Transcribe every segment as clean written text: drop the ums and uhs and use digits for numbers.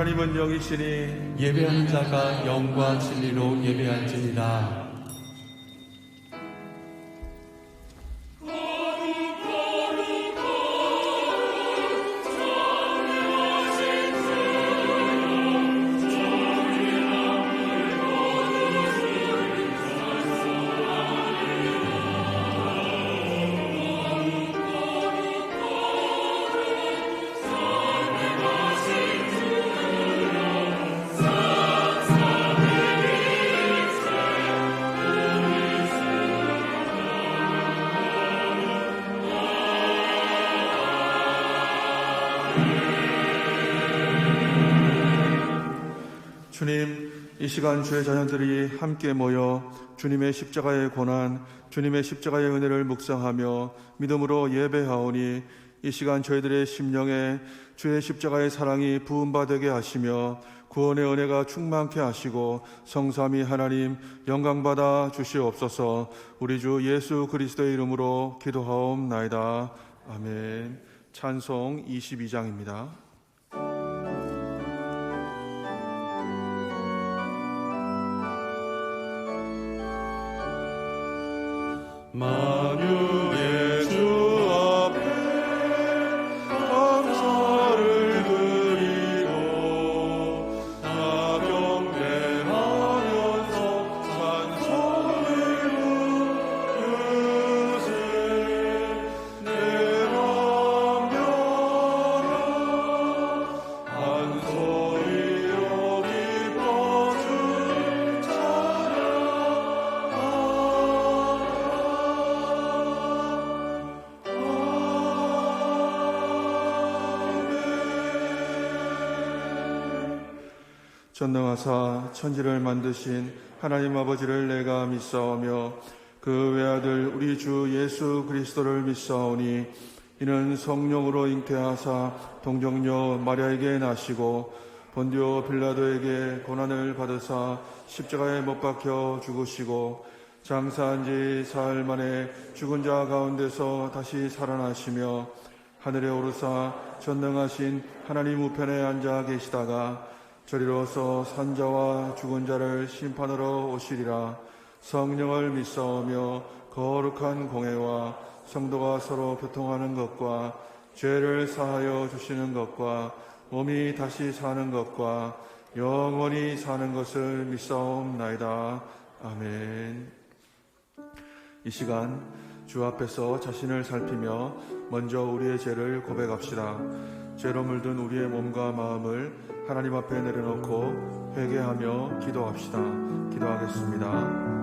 하나님은 영이시니 예배하는 자가 영과 진리로 예배할지니라. 주님, 이 시간 주의 자녀들이 함께 모여 주님의 십자가의 고난, 주님의 십자가의 은혜를 묵상하며 믿음으로 예배하오니 이 시간 저희들의 심령에 주의 십자가의 사랑이 부음받게 하시며 구원의 은혜가 충만케 하시고 성삼위 하나님 영광받아 주시옵소서. 우리 주 예수 그리스도의 이름으로 기도하옵나이다. 아멘. 찬송 22장입니다. 만유의 주 앞에 감사를 드리고 나 경배하면서 찬송을 부르세. 내 맘별아 한 소리로 기뻐 주를 찬양하라. 전능하사 천지를 만드신 하나님 아버지를 내가 믿사오며 그 외아들 우리 주 예수 그리스도를 믿사오니 이는 성령으로 잉태하사 동정녀 마리아에게 나시고 본디오 빌라도에게 고난을 받으사 십자가에 못 박혀 죽으시고 장사한 지 사흘 만에 죽은 자 가운데서 다시 살아나시며 하늘에 오르사 전능하신 하나님 우편에 앉아 계시다가 저리로서 산자와 죽은 자를 심판하러 오시리라. 성령을 믿사오며 거룩한 공회와 성도가 서로 교통하는 것과 죄를 사하여 주시는 것과 몸이 다시 사는 것과 영원히 사는 것을 믿사옵나이다. 아멘. 이 시간 주 앞에서 자신을 살피며 먼저 우리의 죄를 고백합시다. 죄로 물든 우리의 몸과 마음을 하나님 앞에 내려놓고 회개하며 기도합시다. 기도하겠습니다.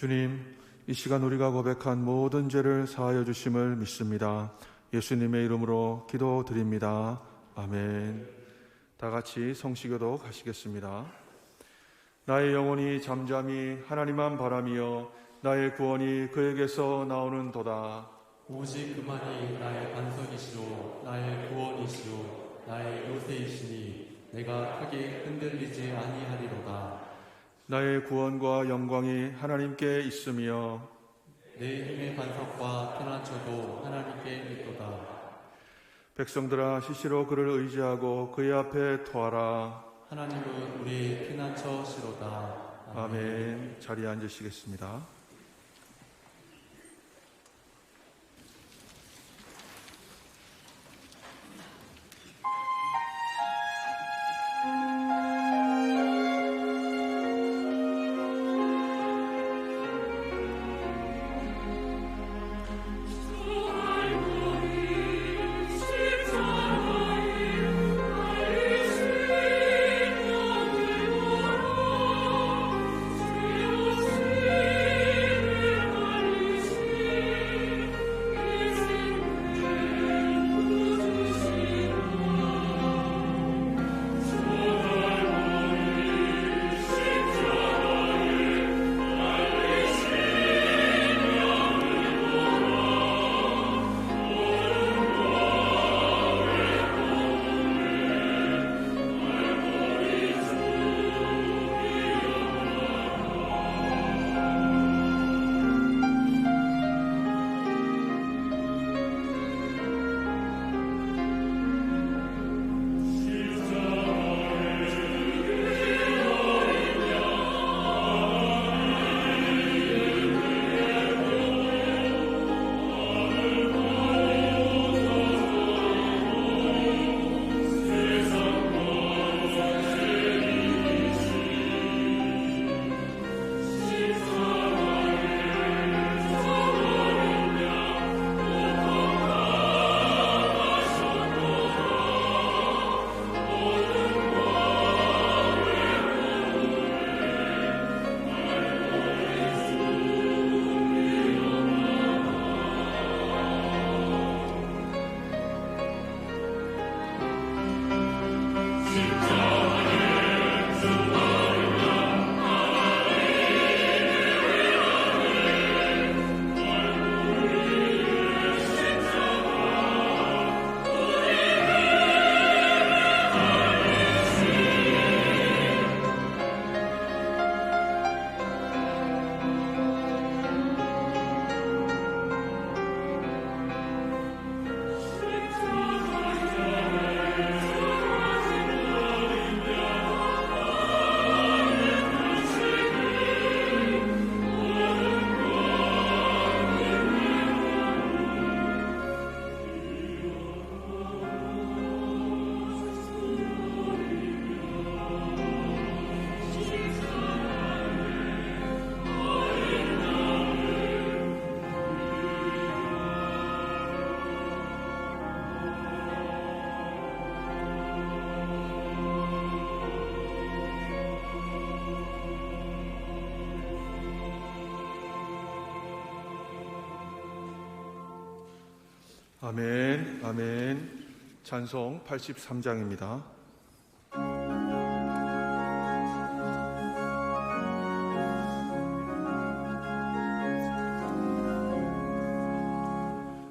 주님, 이 시간 우리가 고백한 모든 죄를 사하여 주심을 믿습니다. 예수님의 이름으로 기도드립니다. 아멘. 다 같이 성시교독 하시겠습니다. 나의 영혼이 잠잠히 하나님만 바라며 나의 구원이 그에게서 나오는도다. 오직 그만이 나의 반석이시로 나의 구원이시로 나의 요새이시니 내가 크게 흔들리지 아니하리로다. 나의 구원과 영광이 하나님께 있으며 내 힘의 반석과 피난처도 하나님께 있도다. 백성들아 시시로 그를 의지하고 그의 앞에 토하라. 하나님은 우리의 피난처시로다. 아멘. 자리에 앉으시겠습니다. 아멘, 아멘. 찬송 83장입니다.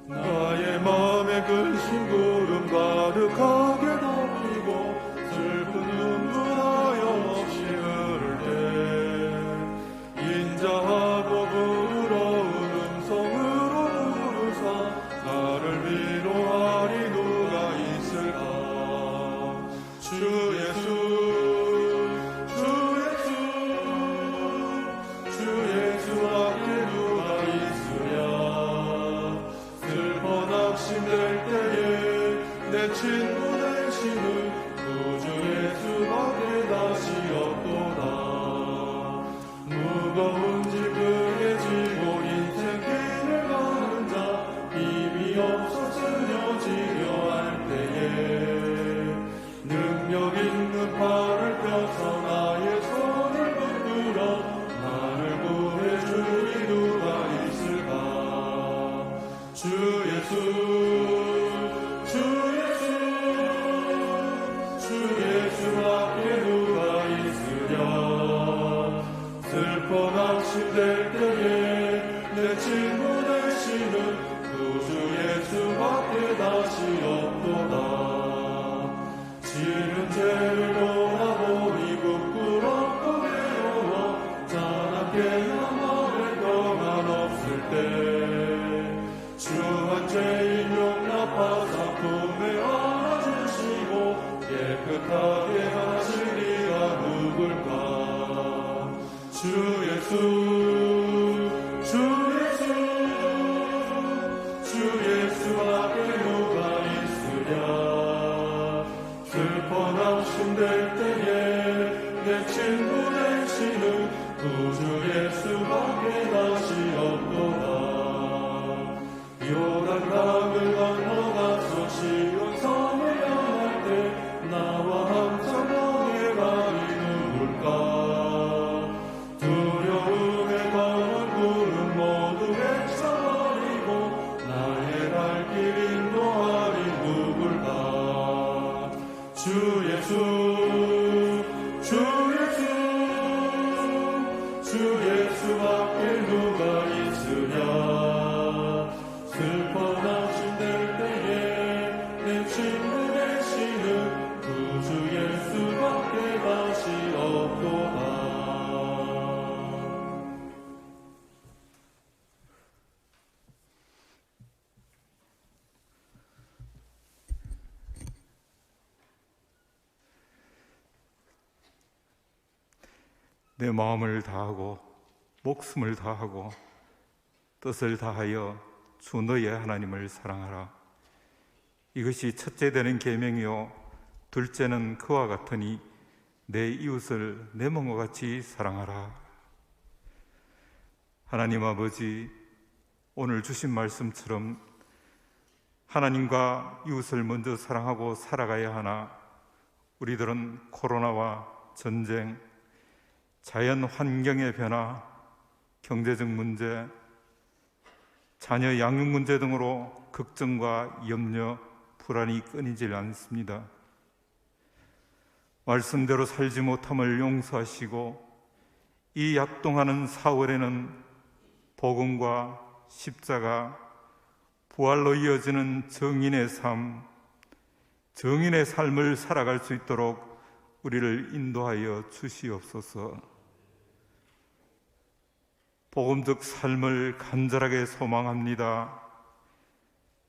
나의 마음에 근심 구름 가득하게 덮이고 슬픈 눈물하여 없이 흐를 때 인자하고 부드러운 음성으로 부르사 나를 위로하리 누가 있을까. 주 예수, 주 예수, 주 예수 앞에 누가 있으랴. 슬퍼 낙심될 때에 내 친구 되시는 구주 예수밖에 다시 없도다. 무거운 지붕에 지고 인생 길을 가는 자 힘이 없어 쓰러지려 할 때에 능력 있는 팔을 펴서 나의 손을 붙들어 나를 구해주리 누가 있을까. 주 예수, 주 예수, 주 예수 앞에 누가 있으랴. 슬퍼 낙심될 때에 내 친구 되시는 구주 예수밖에 다시 없도다. 지은 죄를 돌아보니 부끄럽고 외로워 자나깨 나만의 평안 없을 때 주한 죄인 용납하사 품에 안아주시고 깨끗하게 하실 이가 누굴까. 주 예수, 주 예수, 주 예수 앞에 누가 있으랴. 슬퍼 낙심될 때에 내 친구 되시는 구주 예수밖에 다시 없도다. 요단강을 건너가서 시온 성을 향할 때 나와 함께 너의 발이 누굴까. 두려움에 거는 구름 모두 헤쳐버리고 나의 발길 인도하리 누굴까. 주 예수, 주 예수, 주 예수밖에 누가 있으랴. 슬퍼 낙심될 때에 내 친구 되시는 구주 예수밖에 다시 없도다. 내 마음을 다하고 목숨을 다하고 뜻을 다하여 주 너의 하나님을 사랑하라. 이것이 첫째 되는 계명이요 둘째는 그와 같으니 내 이웃을 내 몸과 같이 사랑하라. 하나님 아버지, 오늘 주신 말씀처럼 하나님과 이웃을 먼저 사랑하고 살아가야 하나 우리들은 코로나와 전쟁, 자연 환경의 변화, 경제적 문제, 자녀 양육 문제 등으로 걱정과 염려, 불안이 끊이질 않습니다. 말씀대로 살지 못함을 용서하시고 이 약동하는 4월에는 복음과 십자가, 부활로 이어지는 정인의 삶, 정인의 삶을 살아갈 수 있도록 우리를 인도하여 주시옵소서. 복음적 삶을 간절하게 소망합니다.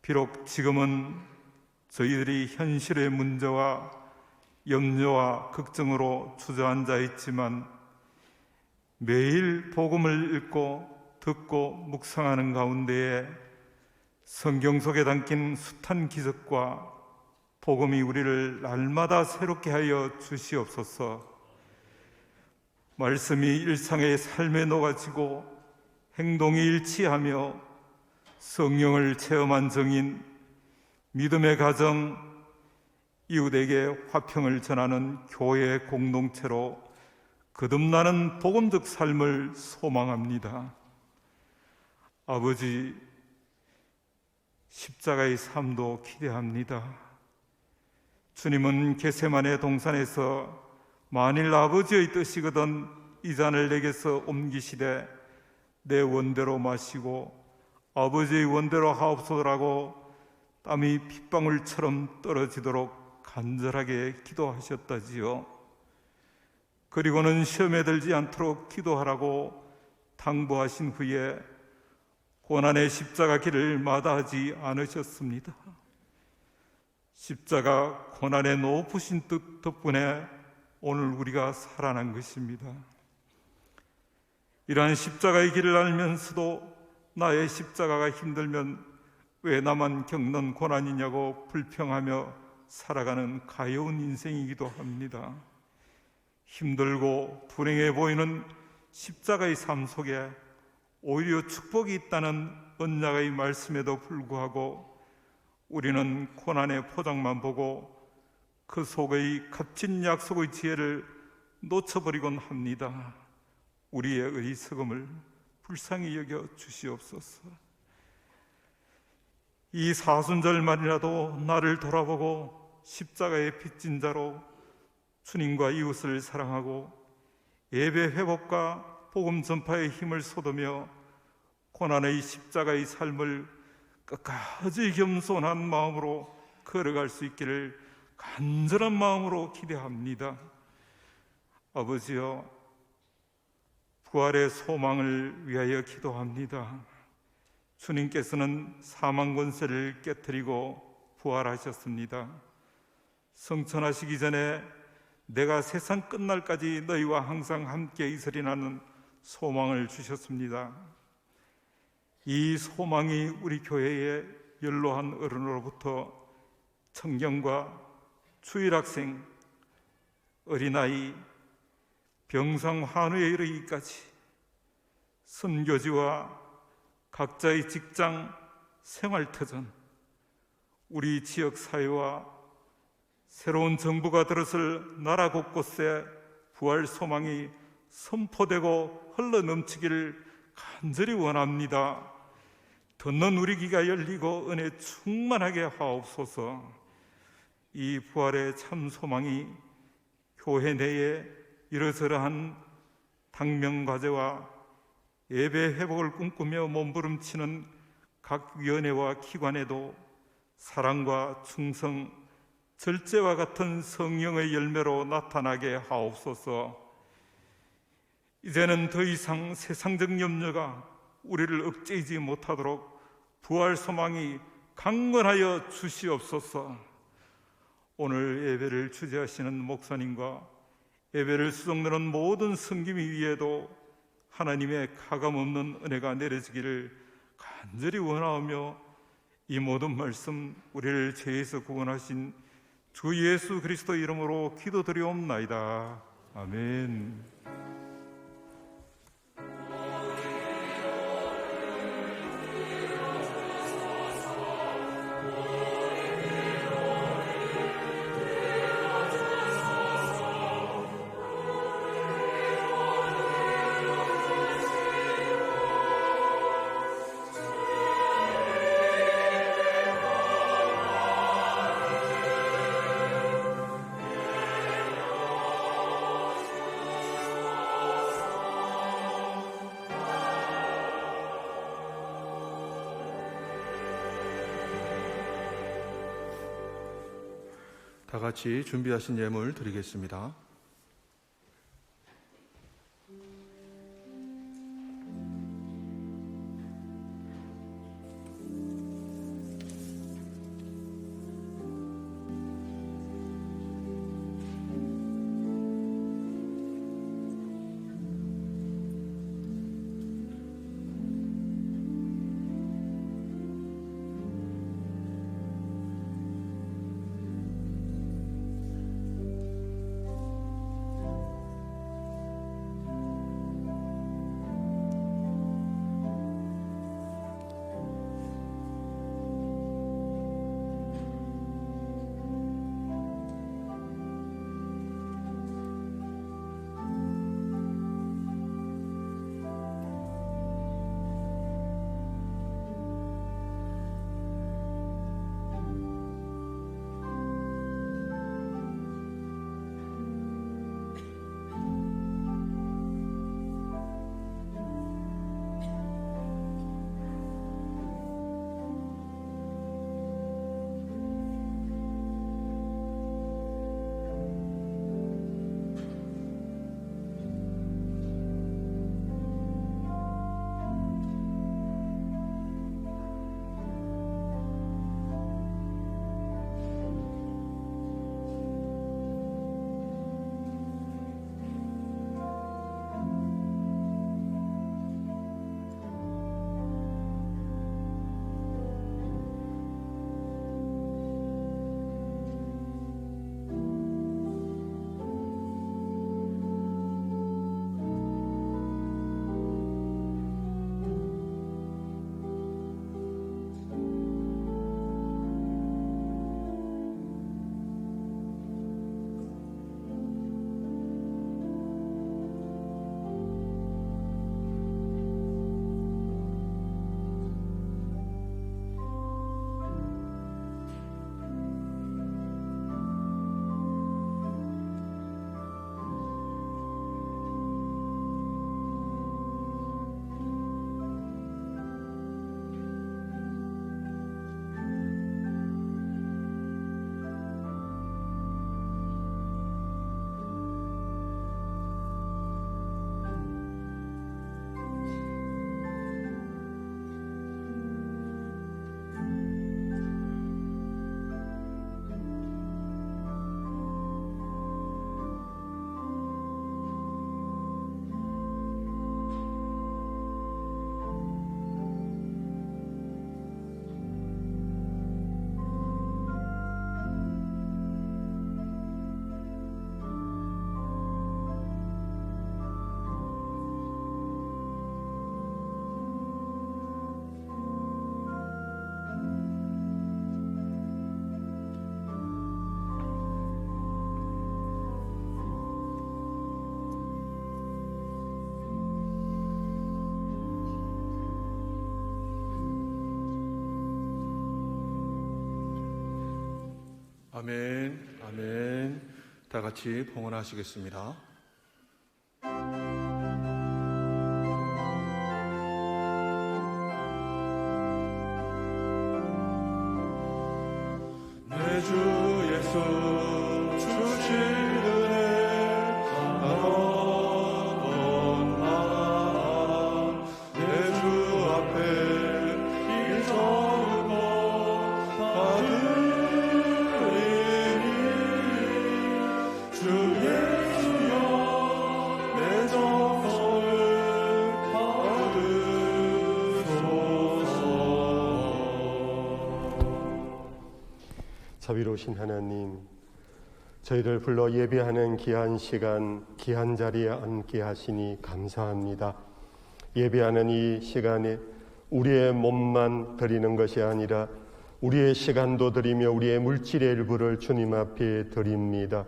비록 지금은 저희들이 현실의 문제와 염려와 걱정으로 주저앉아 있지만 매일 복음을 읽고 듣고 묵상하는 가운데에 성경 속에 담긴 숱한 기적과 복음이 우리를 날마다 새롭게 하여 주시옵소서. 말씀이 일상의 삶에 녹아지고 행동이 일치하며 성령을 체험한 정인, 믿음의 가정, 이웃에게 화평을 전하는 교회 공동체로 거듭나는 복음적 삶을 소망합니다. 아버지, 십자가의 삶도 기대합니다. 주님은 겟세마네 동산에서 만일 아버지의 뜻이거든 이 잔을 내게서 옮기시되 내 원대로 마시고 아버지의 원대로 하옵소서라고 땀이 핏방울처럼 떨어지도록 간절하게 기도하셨다지요. 그리고는 시험에 들지 않도록 기도하라고 당부하신 후에 고난의 십자가 길을 마다하지 않으셨습니다. 십자가 고난의 높으신 뜻 덕분에 오늘 우리가 살아난 것입니다. 이러한 십자가의 길을 알면서도 나의 십자가가 힘들면 왜 나만 겪는 고난이냐고 불평하며 살아가는 가여운 인생이기도 합니다. 힘들고 불행해 보이는 십자가의 삶 속에 오히려 축복이 있다는 언약의 말씀에도 불구하고 우리는 고난의 포장만 보고 그 속의 값진 약속의 지혜를 놓쳐버리곤 합니다. 우리의 어리석음을 불쌍히 여겨 주시옵소서. 이 사순절만이라도 나를 돌아보고 십자가의 빚진 자로 주님과 이웃을 사랑하고 예배 회복과 복음 전파의 힘을 쏟으며 고난의 십자가의 삶을 끝까지 겸손한 마음으로 걸어갈 수 있기를 간절한 마음으로 기대합니다. 아버지여, 부활의 소망을 위하여 기도합니다. 주님께서는 사망 권세를 깨뜨리고 부활하셨습니다. 성천하시기 전에 내가 세상 끝날까지 너희와 항상 함께 있으리라는 소망을 주셨습니다. 이 소망이 우리 교회의 연로한 어른으로부터 청년과 주일학생, 어린아이, 병상환우에 이르기까지 선교지와 각자의 직장, 생활터전, 우리 지역 사회와 새로운 정부가 들어설 나라 곳곳에 부활 소망이 선포되고 흘러넘치기를 간절히 원합니다. 듣는 우리 귀가 열리고 은혜 충만하게 하옵소서. 이 부활의 참 소망이 교회 내에 이러저러한 당명과제와 예배 회복을 꿈꾸며 몸부림치는 각 위원회와 기관에도 사랑과 충성, 절제와 같은 성령의 열매로 나타나게 하옵소서. 이제는 더 이상 세상적 염려가 우리를 억제하지 못하도록 부활 소망이 강건하여 주시옵소서. 오늘 예배를 주재하시는 목사님과 예배를 수종드는 모든 성김이 위에도 하나님의 가감없는 은혜가 내려지기를 간절히 원하오며 이 모든 말씀 우리를 죄에서 구원하신 주 예수 그리스도 이름으로 기도드리옵나이다. 아멘. 다 같이 준비하신 예물 드리겠습니다. 아멘, 아멘. 다 같이 봉헌하시겠습니다. 내 주 예수 주신 은혜 한번 마음 내 주 앞에 일정고 받으리니 주 예수여 내 정성을 받으소서. 자비로우신 하나님, 저희를 불러 예배하는 귀한 시간, 귀한 자리에 앉게 하시니 감사합니다. 예배하는 이 시간에 우리의 몸만 드리는 것이 아니라 우리의 시간도 드리며 우리의 물질의 일부를 주님 앞에 드립니다.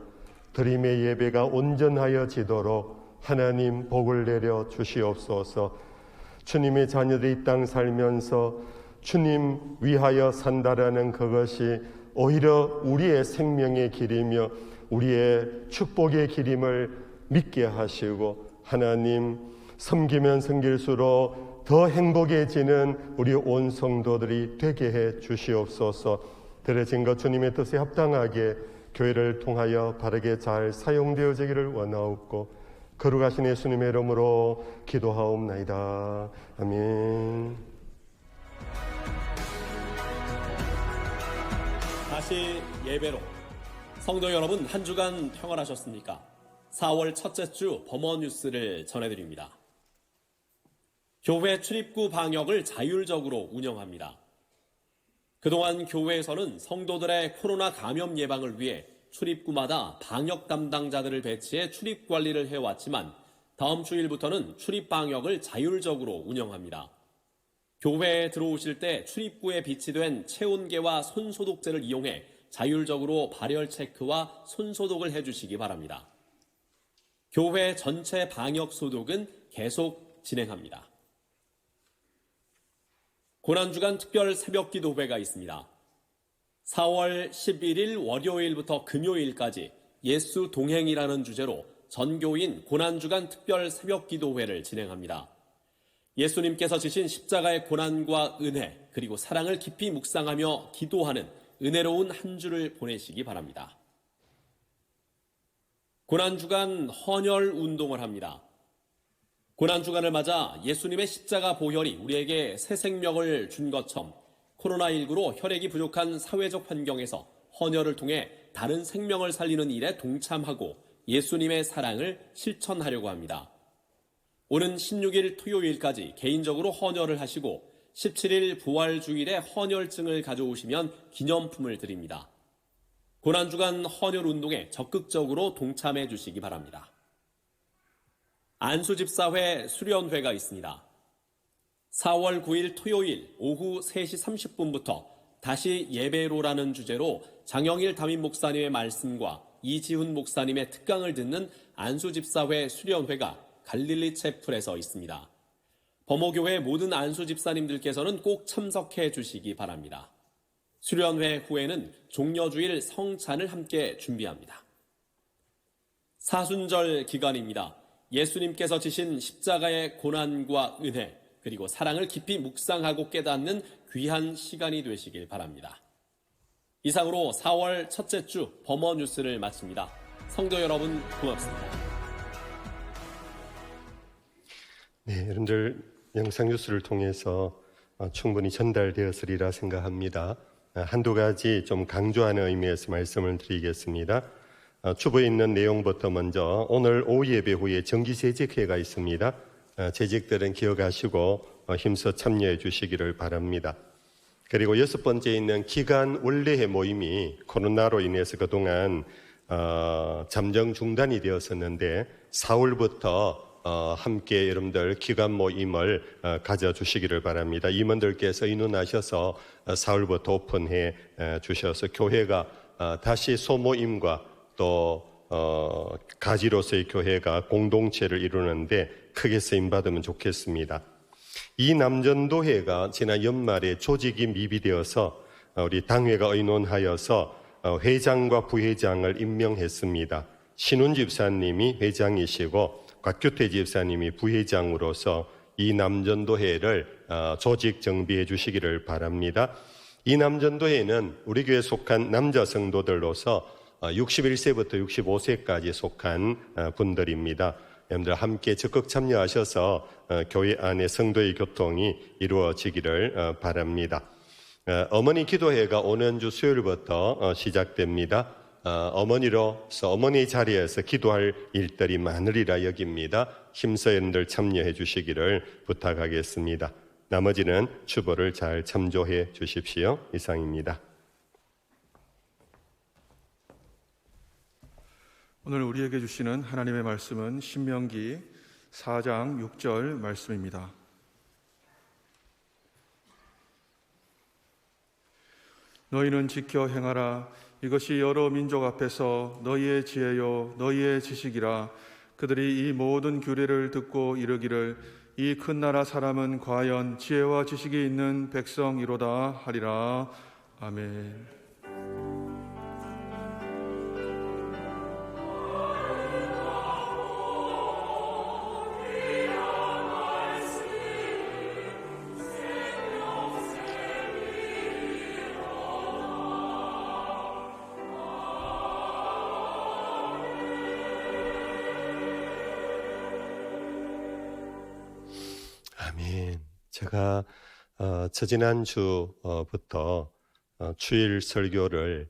드림의 예배가 온전하여지도록 하나님 복을 내려 주시옵소서. 주님의 자녀들이 이 땅 살면서 주님 위하여 산다라는 그것이 오히려 우리의 생명의 길이며 우리의 축복의 길임을 믿게 하시고 하나님 섬기면 섬길수록 더 행복해지는 우리 온 성도들이 되게 해 주시옵소서. 드려진 것 주님의 뜻에 합당하게 교회를 통하여 바르게 잘 사용되어지기를 원하옵고 거룩하신 예수님의 이름으로 기도하옵나이다. 아멘. 다시 예배로. 성도 여러분, 한 주간 평안하셨습니까? 4월 첫째 주 범어 뉴스를 전해드립니다. 교회 출입구 방역을 자율적으로 운영합니다. 그동안 교회에서는 성도들의 코로나 감염 예방을 위해 출입구마다 방역 담당자들을 배치해 출입 관리를 해왔지만 다음 주일부터는 출입 방역을 자율적으로 운영합니다. 교회에 들어오실 때 출입구에 비치된 체온계와 손소독제를 이용해 자율적으로 발열 체크와 손소독을 해주시기 바랍니다. 교회 전체 방역 소독은 계속 진행합니다. 고난주간 특별 새벽 기도회가 있습니다. 4월 11일 월요일부터 금요일까지 예수 동행이라는 주제로 전교인 고난주간 특별 새벽 기도회를 진행합니다. 예수님께서 지신 십자가의 고난과 은혜 그리고 사랑을 깊이 묵상하며 기도하는 은혜로운 한 주를 보내시기 바랍니다. 고난주간 헌혈 운동을 합니다. 고난주간을 맞아 예수님의 십자가 보혈이 우리에게 새 생명을 준 것처럼 코로나19로 혈액이 부족한 사회적 환경에서 헌혈을 통해 다른 생명을 살리는 일에 동참하고 예수님의 사랑을 실천하려고 합니다. 오는 16일 토요일까지 개인적으로 헌혈을 하시고 17일 부활주일에 헌혈증을 가져오시면 기념품을 드립니다. 고난주간 헌혈 운동에 적극적으로 동참해 주시기 바랍니다. 안수집사회 수련회가 있습니다. 4월 9일 토요일 오후 3시 30분부터 다시 예배로라는 주제로 장영일 담임 목사님의 말씀과 이지훈 목사님의 특강을 듣는 안수집사회 수련회가 갈릴리 채플에서 있습니다. 범어교회 모든 안수 집사님들께서는 꼭 참석해 주시기 바랍니다. 수련회 후에는 종려주일 성찬을 함께 준비합니다. 사순절 기간입니다. 예수님께서 지신 십자가의 고난과 은혜 그리고 사랑을 깊이 묵상하고 깨닫는 귀한 시간이 되시길 바랍니다. 이상으로 4월 첫째 주 범어 뉴스를 마칩니다. 성도 여러분 고맙습니다. 네, 여러분들 영상 뉴스를 통해서 충분히 전달되었으리라 생각합니다. 한두 가지 좀 강조하는 의미에서 말씀을 드리겠습니다. 주부에 있는 내용부터 먼저 오늘 오후 예배 후에 정기재직회가 있습니다. 재직들은 기억하시고 힘써 참여해 주시기를 바랍니다. 그리고 6번째 있는 기간 원래회 모임이 코로나로 인해서 그동안 잠정 중단이 되었었는데 4월부터 함께 여러분들 기간 모임을 가져주시기를 바랍니다. 임원들께서 의논하셔서 4월부터 오픈해 주셔서 교회가 다시 소모임과 또 가지로서의 교회가 공동체를 이루는데 크게 쓰임받으면 좋겠습니다. 이 남전도회가 지난 연말에 조직이 미비되어서 우리 당회가 의논하여서 회장과 부회장을 임명했습니다. 신훈 집사님이 회장이시고 곽규태 집사님이 부회장으로서 이 남전도회를 조직 정비해 주시기를 바랍니다. 이 남전도회는 우리 교회에 속한 남자 성도들로서 61세부터 65세까지 속한 분들입니다. 여러분들 함께 적극 참여하셔서 교회 안의 성도의 교통이 이루어지기를 바랍니다. 어머니 기도회가 오는 주 수요일부터 시작됩니다. 어머니로서 어머니 자리에서 기도할 일들이 많으리라 여깁니다. 힘써 여러분들 참여해 주시기를 부탁하겠습니다. 나머지는 주보를 잘 참조해 주십시오. 이상입니다. 오늘 우리에게 주시는 하나님의 말씀은 신명기 4장 6절 말씀입니다. 너희는 지켜 행하라. 이것이 여러 민족 앞에서 너희의 지혜요 너희의 지식이라. 그들이 이 모든 규례를 듣고 이르기를 이 큰 나라 사람은 과연 지혜와 지식이 있는 백성이로다 하리라. 아멘. 아멘. 제가 저지난주부터 주일 설교를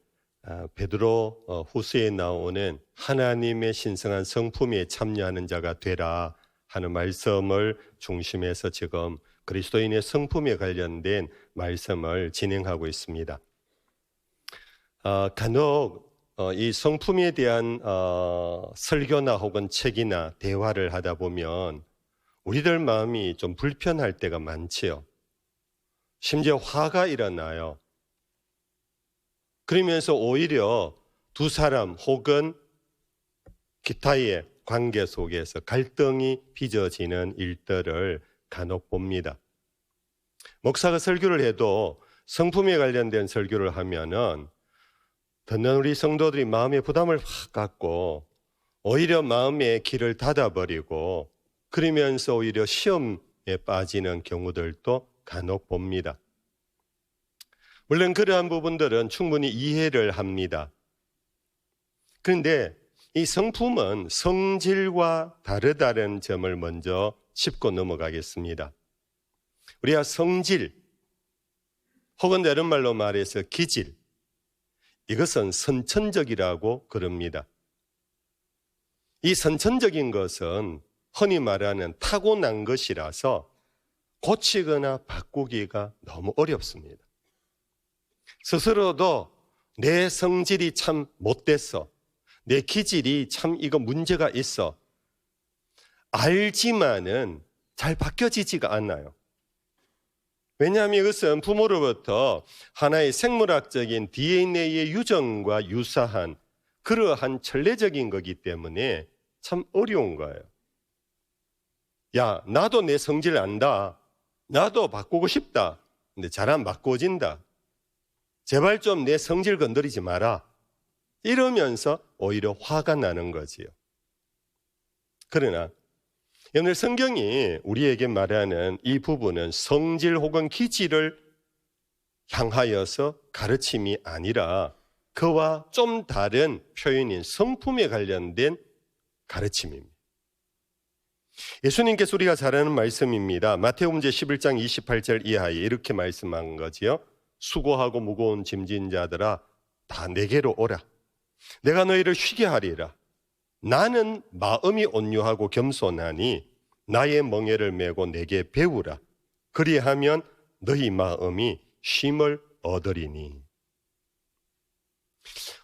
베드로 후서에 나오는 하나님의 신성한 성품에 참여하는 자가 되라 하는 말씀을 중심해서 지금 그리스도인의 성품에 관련된 말씀을 진행하고 있습니다. 간혹 이 성품에 대한 설교나 혹은 책이나 대화를 하다 보면 우리들 마음이 좀 불편할 때가 많지요. 심지어 화가 일어나요. 그러면서 오히려 두 사람 혹은 기타의 관계 속에서 갈등이 빚어지는 일들을 간혹 봅니다. 목사가 설교를 해도 성품에 관련된 설교를 하면은 듣는 우리 성도들이 마음의 부담을 확 갖고 오히려 마음의 길을 닫아버리고 그러면서 오히려 시험에 빠지는 경우들도 간혹 봅니다. 물론 그러한 부분들은 충분히 이해를 합니다. 그런데 이 성품은 성질과 다르다는 점을 먼저 짚고 넘어가겠습니다. 우리가 성질 혹은 다른 말로 말해서 기질, 이것은 선천적이라고 그럽니다. 이 선천적인 것은 흔히 말하는 타고난 것이라서 고치거나 바꾸기가 너무 어렵습니다. 스스로도 내 성질이 참 못됐어, 내 기질이 참 이거 문제가 있어 알지만은 잘 바뀌어지지가 않아요. 왜냐하면 이것은 부모로부터 하나의 생물학적인 DNA의 유전과 유사한 그러한 천례적인 거기 때문에 참 어려운 거예요. 야, 나도 내 성질 안다. 나도 바꾸고 싶다. 근데 잘 안 바꿔진다. 제발 좀 내 성질 건드리지 마라. 이러면서 오히려 화가 나는 거지요. 그러나 오늘 성경이 우리에게 말하는 이 부분은 성질 혹은 기질을 향하여서 가르침이 아니라 그와 좀 다른 표현인 성품에 관련된 가르침입니다. 예수님께서 우리가 잘 아는 말씀입니다. 마태복음 11장 28절 이하에 이렇게 말씀한 거지요. 수고하고 무거운 짐진 자들아 다 내게로 오라. 내가 너희를 쉬게 하리라. 나는 마음이 온유하고 겸손하니 나의 멍에를 메고 내게 배우라. 그리하면 너희 마음이 쉼을 얻으리니.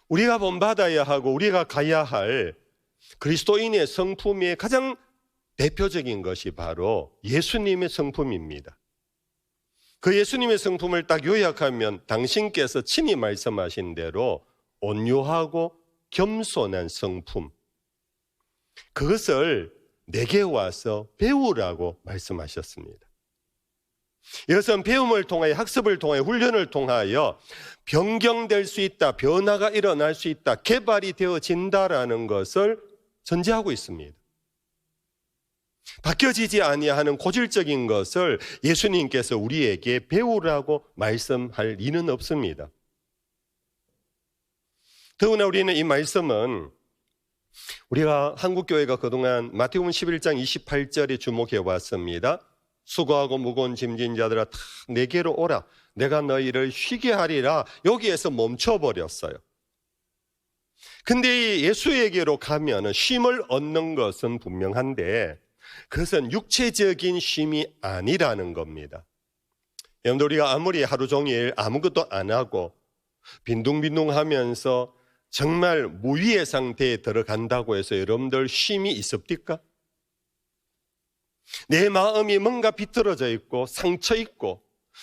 우리가 본받아야 하고 우리가 가야 할 그리스도인의 성품의 가장 대표적인 것이 바로 예수님의 성품입니다. 그 예수님의 성품을 딱 요약하면 당신께서 친히 말씀하신 대로 온유하고 겸손한 성품, 그것을 내게 와서 배우라고 말씀하셨습니다. 이것은 배움을 통하여, 학습을 통하여, 훈련을 통하여 변경될 수 있다, 변화가 일어날 수 있다, 개발이 되어진다라는 것을 전제하고 있습니다. 바뀌어지지 아니하는 고질적인 것을 예수님께서 우리에게 배우라고 말씀할 리는 없습니다. 더구나 우리는 이 말씀은 우리가 한국교회가 그동안 마태복음 11장 28절에 주목해 왔습니다. 수고하고 무거운 짐진 자들아 다 내게로 오라, 내가 너희를 쉬게 하리라. 여기에서 멈춰버렸어요. 근데 이 예수에게로 가면 쉼을 얻는 것은 분명한데 그것은 육체적인 쉼이 아니라는 겁니다. 여러분들, 우리가 아무리 하루 종일 아무것도 안 하고 빈둥빈둥하면서 정말 무위의 상태에 들어간다고 해서 여러분들 쉼이 있습니까? 내 마음이 뭔가 비틀어져 있고 상처 있고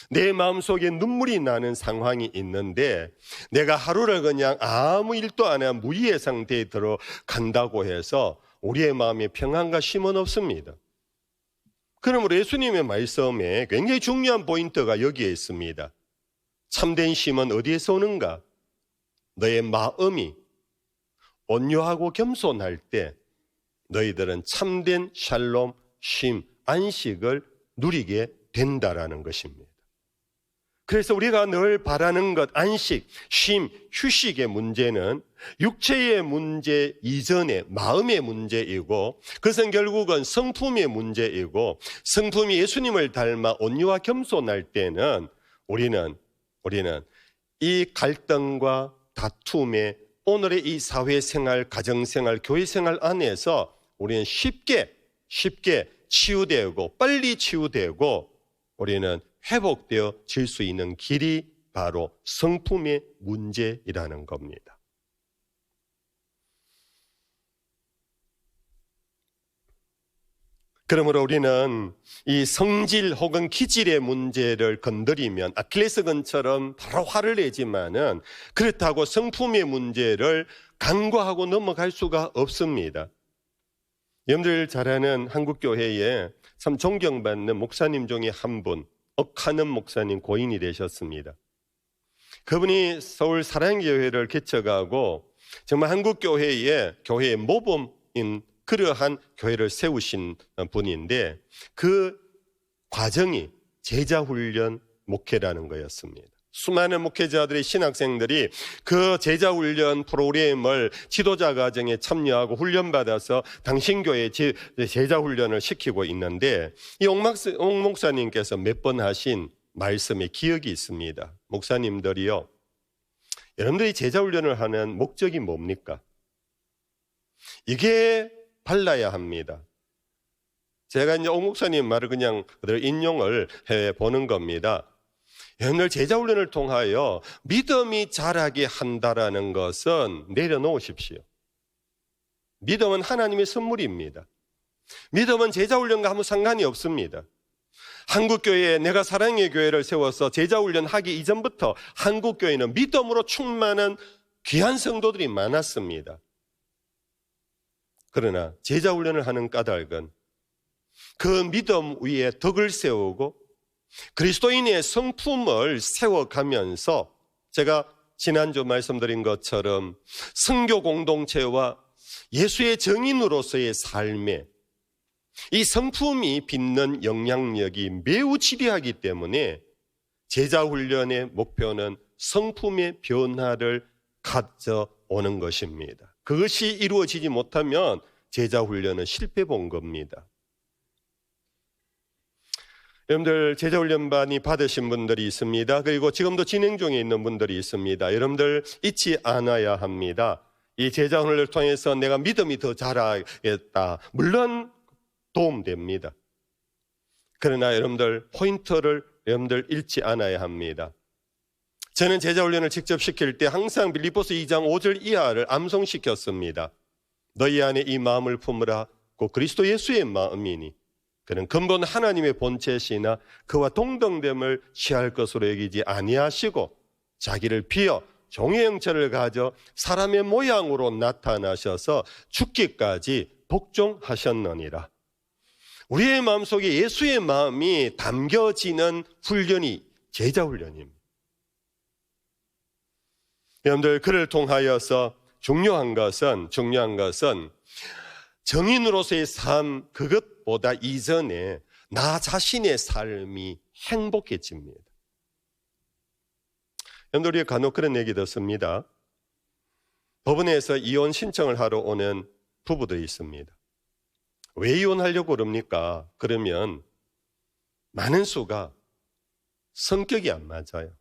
내 마음속에 눈물이 나는 상황이 있는데 내가 하루를 그냥 아무 일도 안 하고 무위의 상태에 들어간다고 해서 우리의 마음에 평안과 쉼은 없습니다. 그러므로 예수님의 말씀에 굉장히 중요한 포인트가 여기에 있습니다. 참된 쉼은 어디에서 오는가? 너의 마음이 온유하고 겸손할 때 너희들은 참된 샬롬, 쉼, 안식을 누리게 된다라는 것입니다. 그래서 우리가 늘 바라는 것, 안식, 쉼, 휴식의 문제는 육체의 문제 이전에 마음의 문제이고 그것은 결국은 성품의 문제이고 성품이 예수님을 닮아 온유와 겸손할 때는 우리는 이 갈등과 다툼에 오늘의 이 사회생활, 가정생활, 교회생활 안에서 우리는 쉽게 치유되고 빨리 치유되고 우리는 회복되어질 수 있는 길이 바로 성품의 문제이라는 겁니다. 그러므로 우리는 이 성질 혹은 기질의 문제를 건드리면 아킬레스건처럼 바로 화를 내지만은 그렇다고 성품의 문제를 간과하고 넘어갈 수가 없습니다. 여러분들 잘 아는 한국교회에 참 존경받는 목사님 중에 한 분, 억하는 목사님 고인이 되셨습니다. 그분이 서울 사랑교회를 개척하고 정말 한국교회의 모범인 그러한 교회를 세우신 분인데 그 과정이 제자훈련 목회라는 거였습니다. 수많은 목회자들의 신학생들이 그 제자훈련 프로그램을 지도자 과정에 참여하고 훈련받아서 당신 교회에 제자훈련을 시키고 있는데 이 옥 목사님께서 몇 번 하신 말씀에 기억이 있습니다. 목사님들이요, 여러분들이 제자훈련을 하는 목적이 뭡니까? 이게 발라야 합니다. 제가 이제 옥 목사님 말을 그냥 그대로 인용을 해보는 겁니다. 여러분들 제자훈련을 통하여 믿음이 자라게 한다라는 것은 내려놓으십시오. 믿음은 하나님의 선물입니다. 믿음은 제자훈련과 아무 상관이 없습니다. 한국교회에 내가 사랑의 교회를 세워서 제자훈련 하기 이전부터 한국교회는 믿음으로 충만한 귀한 성도들이 많았습니다. 그러나 제자훈련을 하는 까닭은 그 믿음 위에 덕을 세우고 그리스도인의 성품을 세워가면서 제가 지난주 말씀드린 것처럼 선교 공동체와 예수의 증인으로서의 삶에 이 성품이 빚는 영향력이 매우 지대하기 때문에 제자훈련의 목표는 성품의 변화를 가져오는 것입니다. 그것이 이루어지지 못하면 제자훈련은 실패 본 겁니다. 여러분들 제자훈련반이 받으신 분들이 있습니다. 그리고 지금도 진행 중에 있는 분들이 있습니다. 여러분들 잊지 않아야 합니다. 이 제자훈련을 통해서 내가 믿음이 더 자라겠다. 물론 도움됩니다. 그러나 여러분들 포인트를 여러분들 잃지 않아야 합니다. 저는 제자훈련을 직접 시킬 때 항상 빌립보서 2장 5절 이하를 암송시켰습니다. 너희 안에 이 마음을 품으라. 곧 그리스도 예수의 마음이니 그는 근본 하나님의 본체시나 그와 동등됨을 취할 것으로 여기지 아니하시고 자기를 비어 종의 형체를 가져 사람의 모양으로 나타나셔서 죽기까지 복종하셨느니라. 우리의 마음속에 예수의 마음이 담겨지는 훈련이 제자 훈련입니다. 여러분들, 그를 통하여서 중요한 것은 정인으로서의 삶, 그것보다 이전에 나 자신의 삶이 행복해집니다. 여러분들, 우리가 간혹 그런 얘기 듣습니다. 법원에서 이혼 신청을 하러 오는 부부들이 있습니다. 왜 이혼하려고 그럽니까? 그러면 많은 수가 성격이 안 맞아요.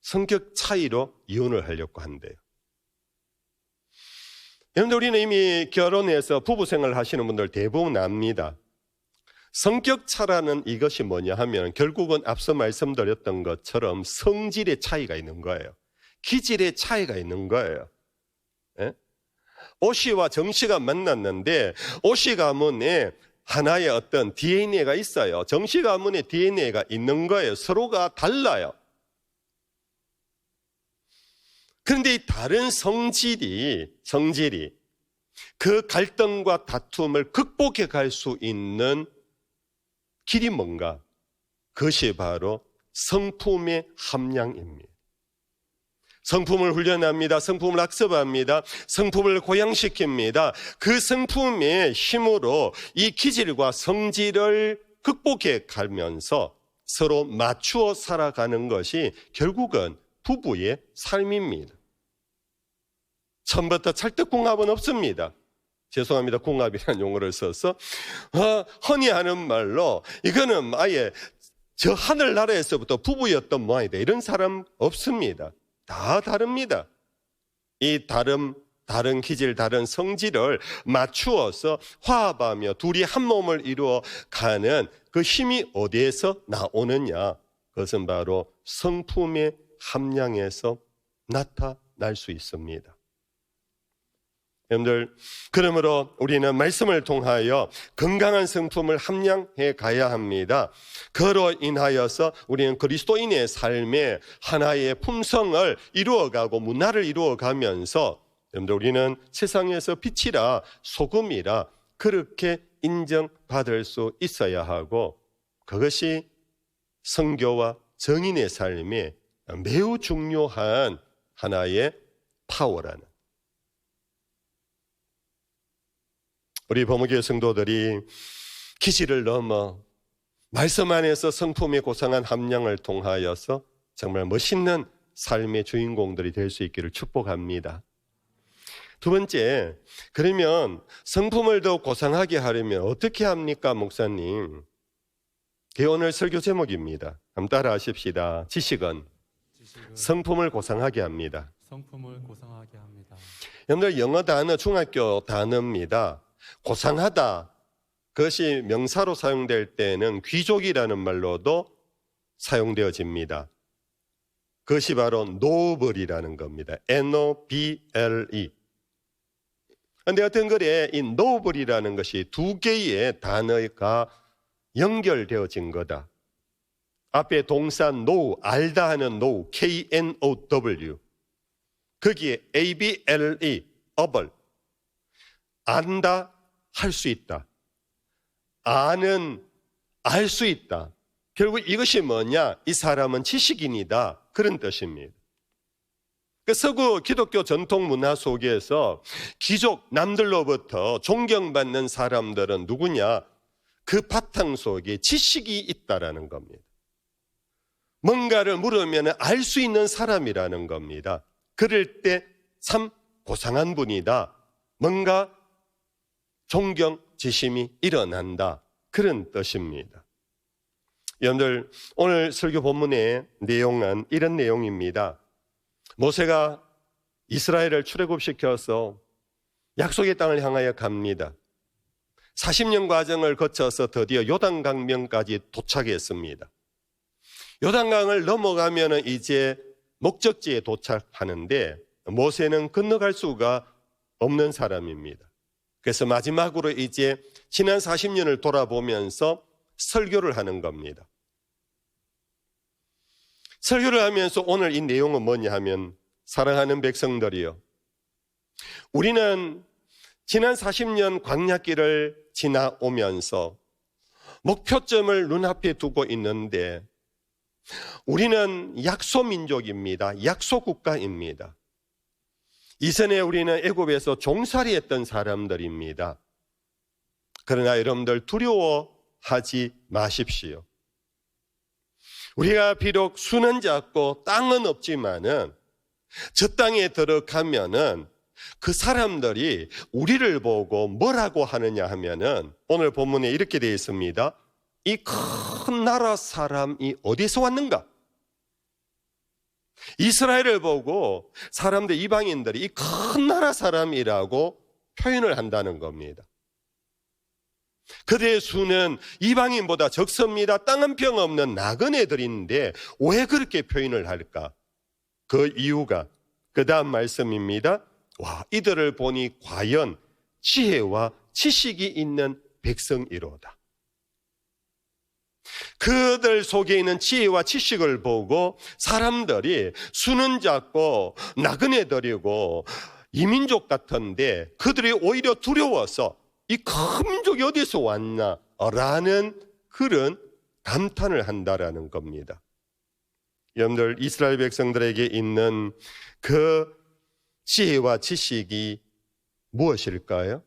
성격 차이로 이혼을 하려고 한대요. 여러분들, 우리는 이미 결혼해서 부부 생활을 하시는 분들 대부분 압니다. 성격 차라는 이것이 뭐냐 하면 결국은 앞서 말씀드렸던 것처럼 성질의 차이가 있는 거예요. 기질의 차이가 있는 거예요. 예? 오씨와 정씨가 만났는데 오씨 가문에 하나의 어떤 DNA가 있어요. 정씨 가문에 DNA가 있는 거예요. 서로가 달라요. 그런데 이 다른 성질이 그 갈등과 다툼을 극복해 갈 수 있는 길이 뭔가? 그것이 바로 성품의 함량입니다. 성품을 훈련합니다. 성품을 학습합니다. 성품을 고양시킵니다. 그 성품의 힘으로 이 기질과 성질을 극복해 가면서 서로 맞추어 살아가는 것이 결국은 부부의 삶입니다. 처음부터 찰떡궁합은 없습니다. 죄송합니다. 궁합이라는 용어를 써서 흔히 하는 말로 이거는 아예 저 하늘나라에서부터 부부였던 모양이다, 이런 사람 없습니다. 다 다릅니다. 이 다른 기질, 다른 성질을 맞추어서 화합하며 둘이 한 몸을 이루어 가는 그 힘이 어디에서 나오느냐? 그것은 바로 성품의 함량에서 나타날 수 있습니다. 여러분들, 그러므로 우리는 말씀을 통하여 건강한 성품을 함량해 가야 합니다. 그로 인하여서 우리는 그리스도인의 삶의 하나의 품성을 이루어가고 문화를 이루어가면서, 여러분들, 우리는 세상에서 빛이라 소금이라 그렇게 인정받을 수 있어야 하고, 그것이 선교와 정인의 삶에 매우 중요한 하나의 파워라는, 우리 범어교회 성도들이 기질을 넘어 말씀 안에서 성품의 고상한 함량을 통하여서 정말 멋있는 삶의 주인공들이 될 수 있기를 축복합니다. 두 번째, 그러면 성품을 더 고상하게 하려면 어떻게 합니까, 목사님? 그게 오늘 설교 제목입니다. 한번 따라 하십시다. 지식은 성품을 고상하게 합니다. 성품을 고상하게 합니다. 여러분들, 영어 단어, 중학교 단어입니다. 고상하다, 그것이 명사로 사용될 때는 귀족이라는 말로도 사용되어집니다. 그것이 바로 noble이라는 겁니다. N-O-B-L-E. 그런데 어떤 글에 이 noble이라는 것이 두 개의 단어가 연결되어진 거다. 앞에 동사 know, 알다 하는 know, K-N-O-W. 거기에 A-B-L-E, able. 안다, 할 수 있다. 아는, 알 수 있다. 결국 이것이 뭐냐? 이 사람은 지식인이다, 그런 뜻입니다. 서구 기독교 전통 문화 속에서 귀족, 남들로부터 존경받는 사람들은 누구냐? 그 바탕 속에 지식이 있다라는 겁니다. 뭔가를 물으면 알 수 있는 사람이라는 겁니다. 그럴 때 참 고상한 분이다. 뭔가 존경지심이 일어난다, 그런 뜻입니다. 여러분들, 오늘 설교 본문의 내용은 이런 내용입니다. 모세가 이스라엘을 출애굽시켜서 약속의 땅을 향하여 갑니다. 40년 과정을 거쳐서 드디어 요단강명까지 도착했습니다. 요단강을 넘어가면 이제 목적지에 도착하는데 모세는 건너갈 수가 없는 사람입니다. 그래서 마지막으로 이제 지난 40년을 돌아보면서 설교를 하는 겁니다. 설교를 하면서 오늘 이 내용은 뭐냐 하면, 사랑하는 백성들이여, 우리는 지난 40년 광야길을 지나오면서 목표점을 눈앞에 두고 있는데 우리는 약소민족입니다. 약소국가입니다. 이전에 우리는 애굽에서 종살이했던 사람들입니다. 그러나 여러분들 두려워하지 마십시오. 우리가 비록 수는 작고 땅은 없지만은 저 땅에 들어가면은 그 사람들이 우리를 보고 뭐라고 하느냐 하면은 오늘 본문에 이렇게 되어 있습니다. 이 큰 나라 사람이 어디서 왔는가? 이스라엘을 보고 사람들, 이방인들이 이 큰 나라 사람이라고 표현을 한다는 겁니다. 그들의 수는 이방인보다 적습니다. 땅 한 평 없는 나그네들인데 왜 그렇게 표현을 할까? 그 이유가 그 다음 말씀입니다. 와, 이들을 보니 과연 지혜와 지식이 있는 백성이로다. 그들 속에 있는 지혜와 지식을 보고 사람들이 수는 작고 나그네들이고 이민족 같은데 그들이 오히려 두려워서 이 큰 민족이 어디서 왔나? 라는 그런 감탄을 한다라는 겁니다. 여러분들, 이스라엘 백성들에게 있는 그 지혜와 지식이 무엇일까요?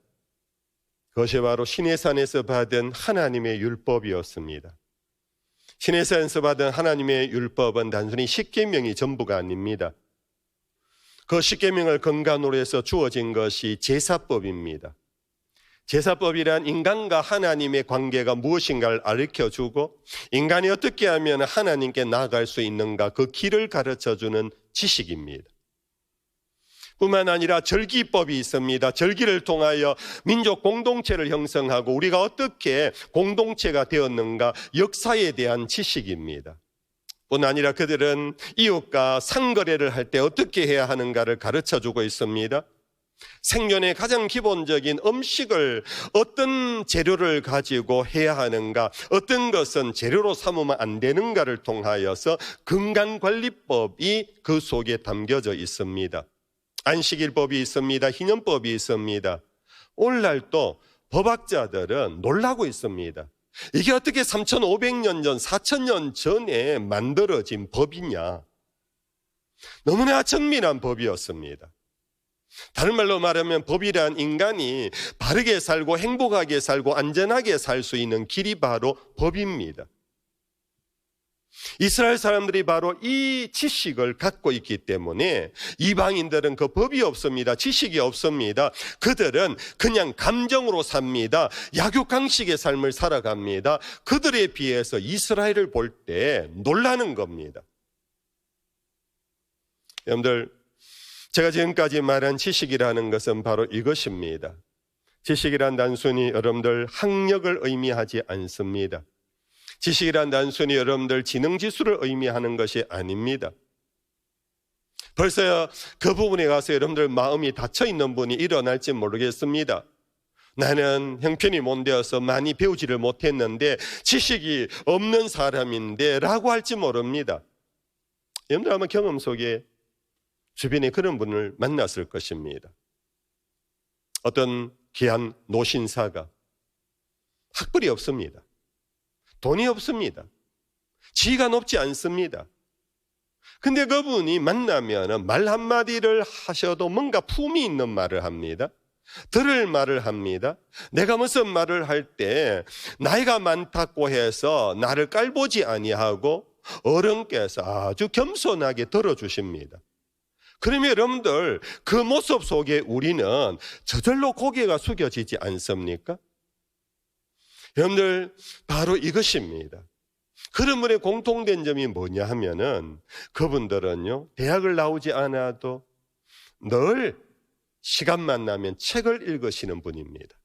그것이 바로 시내산에서 받은 하나님의 율법이었습니다. 시내산에서 받은 하나님의 율법은 단순히 십계명이 전부가 아닙니다. 그 십계명을 근간으로 해서 주어진 것이 제사법입니다. 제사법이란 인간과 하나님의 관계가 무엇인가를 가르쳐주고 인간이 어떻게 하면 하나님께 나아갈 수 있는가 그 길을 가르쳐주는 지식입니다. 뿐만 아니라 절기법이 있습니다. 절기를 통하여 민족 공동체를 형성하고 우리가 어떻게 공동체가 되었는가 역사에 대한 지식입니다. 뿐 아니라 그들은 이웃과 상거래를 할 때 어떻게 해야 하는가를 가르쳐주고 있습니다. 생존의 가장 기본적인 음식을 어떤 재료를 가지고 해야 하는가, 어떤 것은 재료로 삼으면 안 되는가를 통하여서 건강관리법이 그 속에 담겨져 있습니다. 안식일법이 있습니다. 희년법이 있습니다. 오늘날 또 법학자들은 놀라고 있습니다. 이게 어떻게 3,500년 전, 4,000년 전에 만들어진 법이냐. 너무나 정밀한 법이었습니다. 다른 말로 말하면 법이란 인간이 바르게 살고 행복하게 살고 안전하게 살 수 있는 길이 바로 법입니다. 이스라엘 사람들이 바로 이 지식을 갖고 있기 때문에 이방인들은 그 법이 없습니다. 지식이 없습니다. 그들은 그냥 감정으로 삽니다. 약육강식의 삶을 살아갑니다. 그들에 비해서 이스라엘을 볼 때 놀라는 겁니다. 여러분들, 제가 지금까지 말한 지식이라는 것은 바로 이것입니다. 지식이란 단순히 여러분들 학력을 의미하지 않습니다. 지식이란 단순히 여러분들 지능지수를 의미하는 것이 아닙니다. 벌써 그 부분에 가서 여러분들 마음이 닫혀있는 분이 일어날지 모르겠습니다. 나는 형편이 못 되어서 많이 배우지를 못했는데 지식이 없는 사람인데 라고 할지 모릅니다. 여러분들 아마 경험 속에 주변에 그런 분을 만났을 것입니다. 어떤 귀한 노신사가 학벌이 없습니다. 돈이 없습니다. 지위가 높지 않습니다. 근데 그분이 만나면 말 한마디를 하셔도 뭔가 품이 있는 말을 합니다. 들을 말을 합니다. 내가 무슨 말을 할 때 나이가 많다고 해서 나를 깔보지 아니하고 어른께서 아주 겸손하게 들어주십니다. 그러면 여러분들 그 모습 속에 우리는 저절로 고개가 숙여지지 않습니까? 여러분들 바로 이것입니다. 그런 분의 공통된 점이 뭐냐 하면은 그분들은요 대학을 나오지 않아도 늘 시간만 나면 책을 읽으시는 분입니다.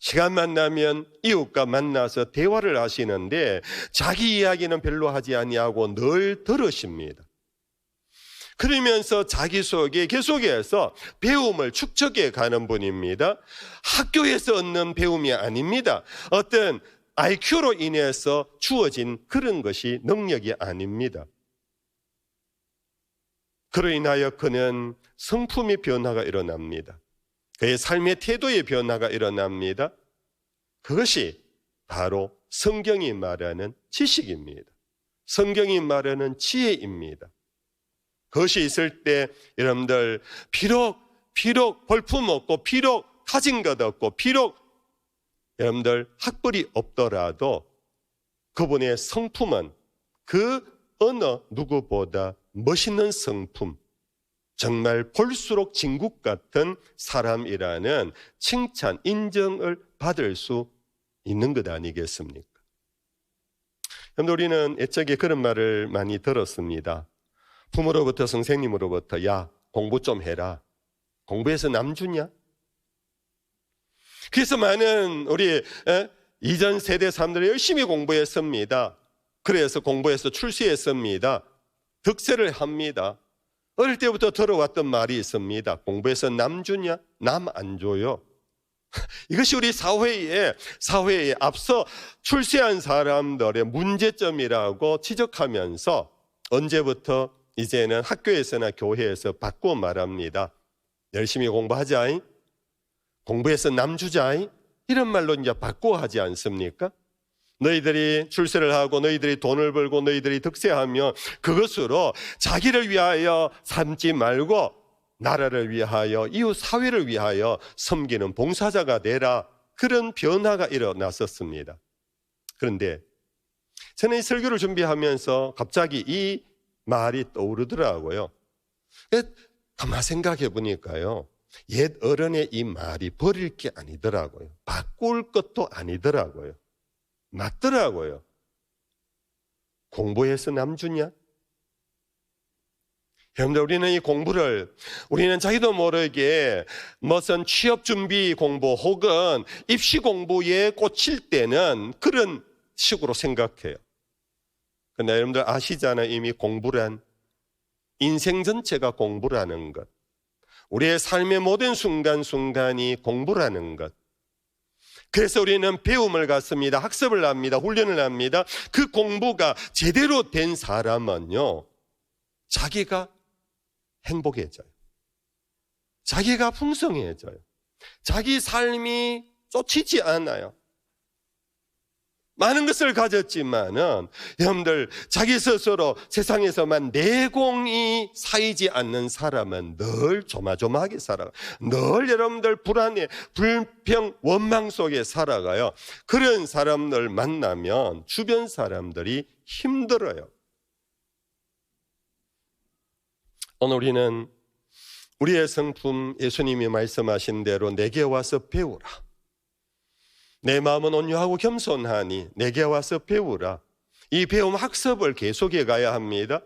시간만 나면 이웃과 만나서 대화를 하시는데 자기 이야기는 별로 하지 아니하고 늘 들으십니다. 그러면서 자기 속에 계속해서 배움을 축적해 가는 분입니다. 학교에서 얻는 배움이 아닙니다. 어떤 IQ로 인해서 주어진 그런 것이 능력이 아닙니다. 그로 인하여 그는 성품의 변화가 일어납니다. 그의 삶의 태도의 변화가 일어납니다. 그것이 바로 성경이 말하는 지식입니다. 성경이 말하는 지혜입니다. 그것이 있을 때 여러분들 비록 볼품 없고 비록 가진 것 없고 비록 여러분들 학벌이 없더라도 그분의 성품은 그 어느 누구보다 멋있는 성품, 정말 볼수록 진국 같은 사람이라는 칭찬, 인정을 받을 수 있는 것 아니겠습니까? 여러분, 우리는 옛적에 그런 말을 많이 들었습니다. 부모로부터 선생님으로부터 야, 공부 좀 해라. 공부해서 남 주냐? 그래서 많은 우리 이전 세대 사람들이 열심히 공부했습니다. 그래서 공부해서 출세했습니다. 득세를 합니다. 어릴 때부터 들어왔던 말이 있습니다. 공부해서 남 주냐? 남 안 줘요. 이것이 우리 사회에 앞서 출세한 사람들의 문제점이라고 지적하면서 언제부터 이제는 학교에서나 교회에서 바꾸어 말합니다. 열심히 공부하자. 공부해서 남 주자. 이런 말로 이제 바꾸어 하지 않습니까? 너희들이 출세를 하고 너희들이 돈을 벌고 너희들이 득세하면 그것으로 자기를 위하여 삼지 말고 나라를 위하여 이웃 사회를 위하여 섬기는 봉사자가 되라. 그런 변화가 일어났었습니다. 그런데 저는 이 설교를 준비하면서 갑자기 이 말이 떠오르더라고요. 가만 생각해 보니까요, 옛 어른의 이 말이 버릴 게 아니더라고요. 바꿀 것도 아니더라고요. 맞더라고요. 공부해서 남 주냐? 여러분들, 우리는 이 공부를 우리는 자기도 모르게 무슨 취업 준비 공부 혹은 입시 공부에 꽂힐 때는 그런 식으로 생각해요. 그런데 여러분들 아시잖아요. 이미 공부란 인생 전체가 공부라는 것, 우리의 삶의 모든 순간순간이 공부라는 것. 그래서 우리는 배움을 갖습니다. 학습을 합니다. 훈련을 합니다. 그 공부가 제대로 된 사람은요, 자기가 행복해져요. 자기가 풍성해져요. 자기 삶이 쫓이지 않아요. 많은 것을 가졌지만은 여러분들, 자기 스스로 세상에서만 내공이 쌓이지 않는 사람은 늘 조마조마하게 살아가요. 늘 여러분들 불안해, 불평, 원망 속에 살아가요. 그런 사람들 만나면 주변 사람들이 힘들어요. 오늘 우리는 우리의 성품, 예수님이 말씀하신 대로 내게 와서 배우라. 내 마음은 온유하고 겸손하니 내게 와서 배우라. 이 배움 학습을 계속해 가야 합니다.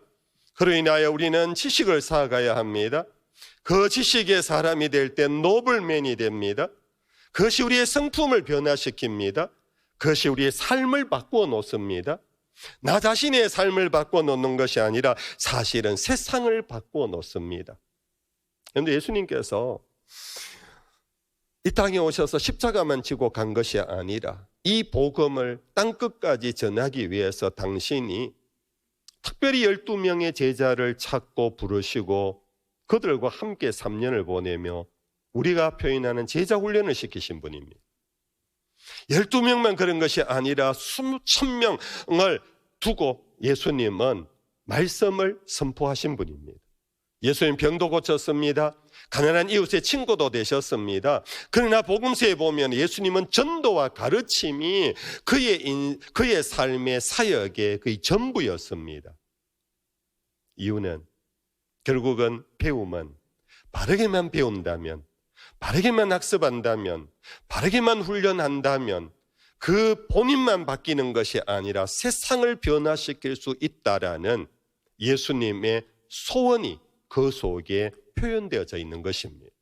그로 인하여 우리는 지식을 쌓아가야 합니다. 그 지식의 사람이 될 때 노블맨이 됩니다. 그것이 우리의 성품을 변화시킵니다. 그것이 우리의 삶을 바꾸어 놓습니다. 나 자신의 삶을 바꾸어 놓는 것이 아니라 사실은 세상을 바꾸어 놓습니다. 그런데 예수님께서 이 땅에 오셔서 십자가만 지고 간 것이 아니라 이 복음을 땅끝까지 전하기 위해서 당신이 특별히 12명의 제자를 찾고 부르시고 그들과 함께 3년을 보내며 우리가 표현하는 제자 훈련을 시키신 분입니다. 12명만 그런 것이 아니라 수천 명을 두고 예수님은 말씀을 선포하신 분입니다. 예수님 병도 고쳤습니다. 가난한 이웃의 친구도 되셨습니다. 그러나 복음서에 보면 예수님은 전도와 가르침이 그의 삶의 사역의 거의 전부였습니다. 이유는 결국은 배움은 바르게만 배운다면, 바르게만 학습한다면, 바르게만 훈련한다면 그 본인만 바뀌는 것이 아니라 세상을 변화시킬 수 있다라는 예수님의 소원이 그 속에 표현되어져 있는 것입니다.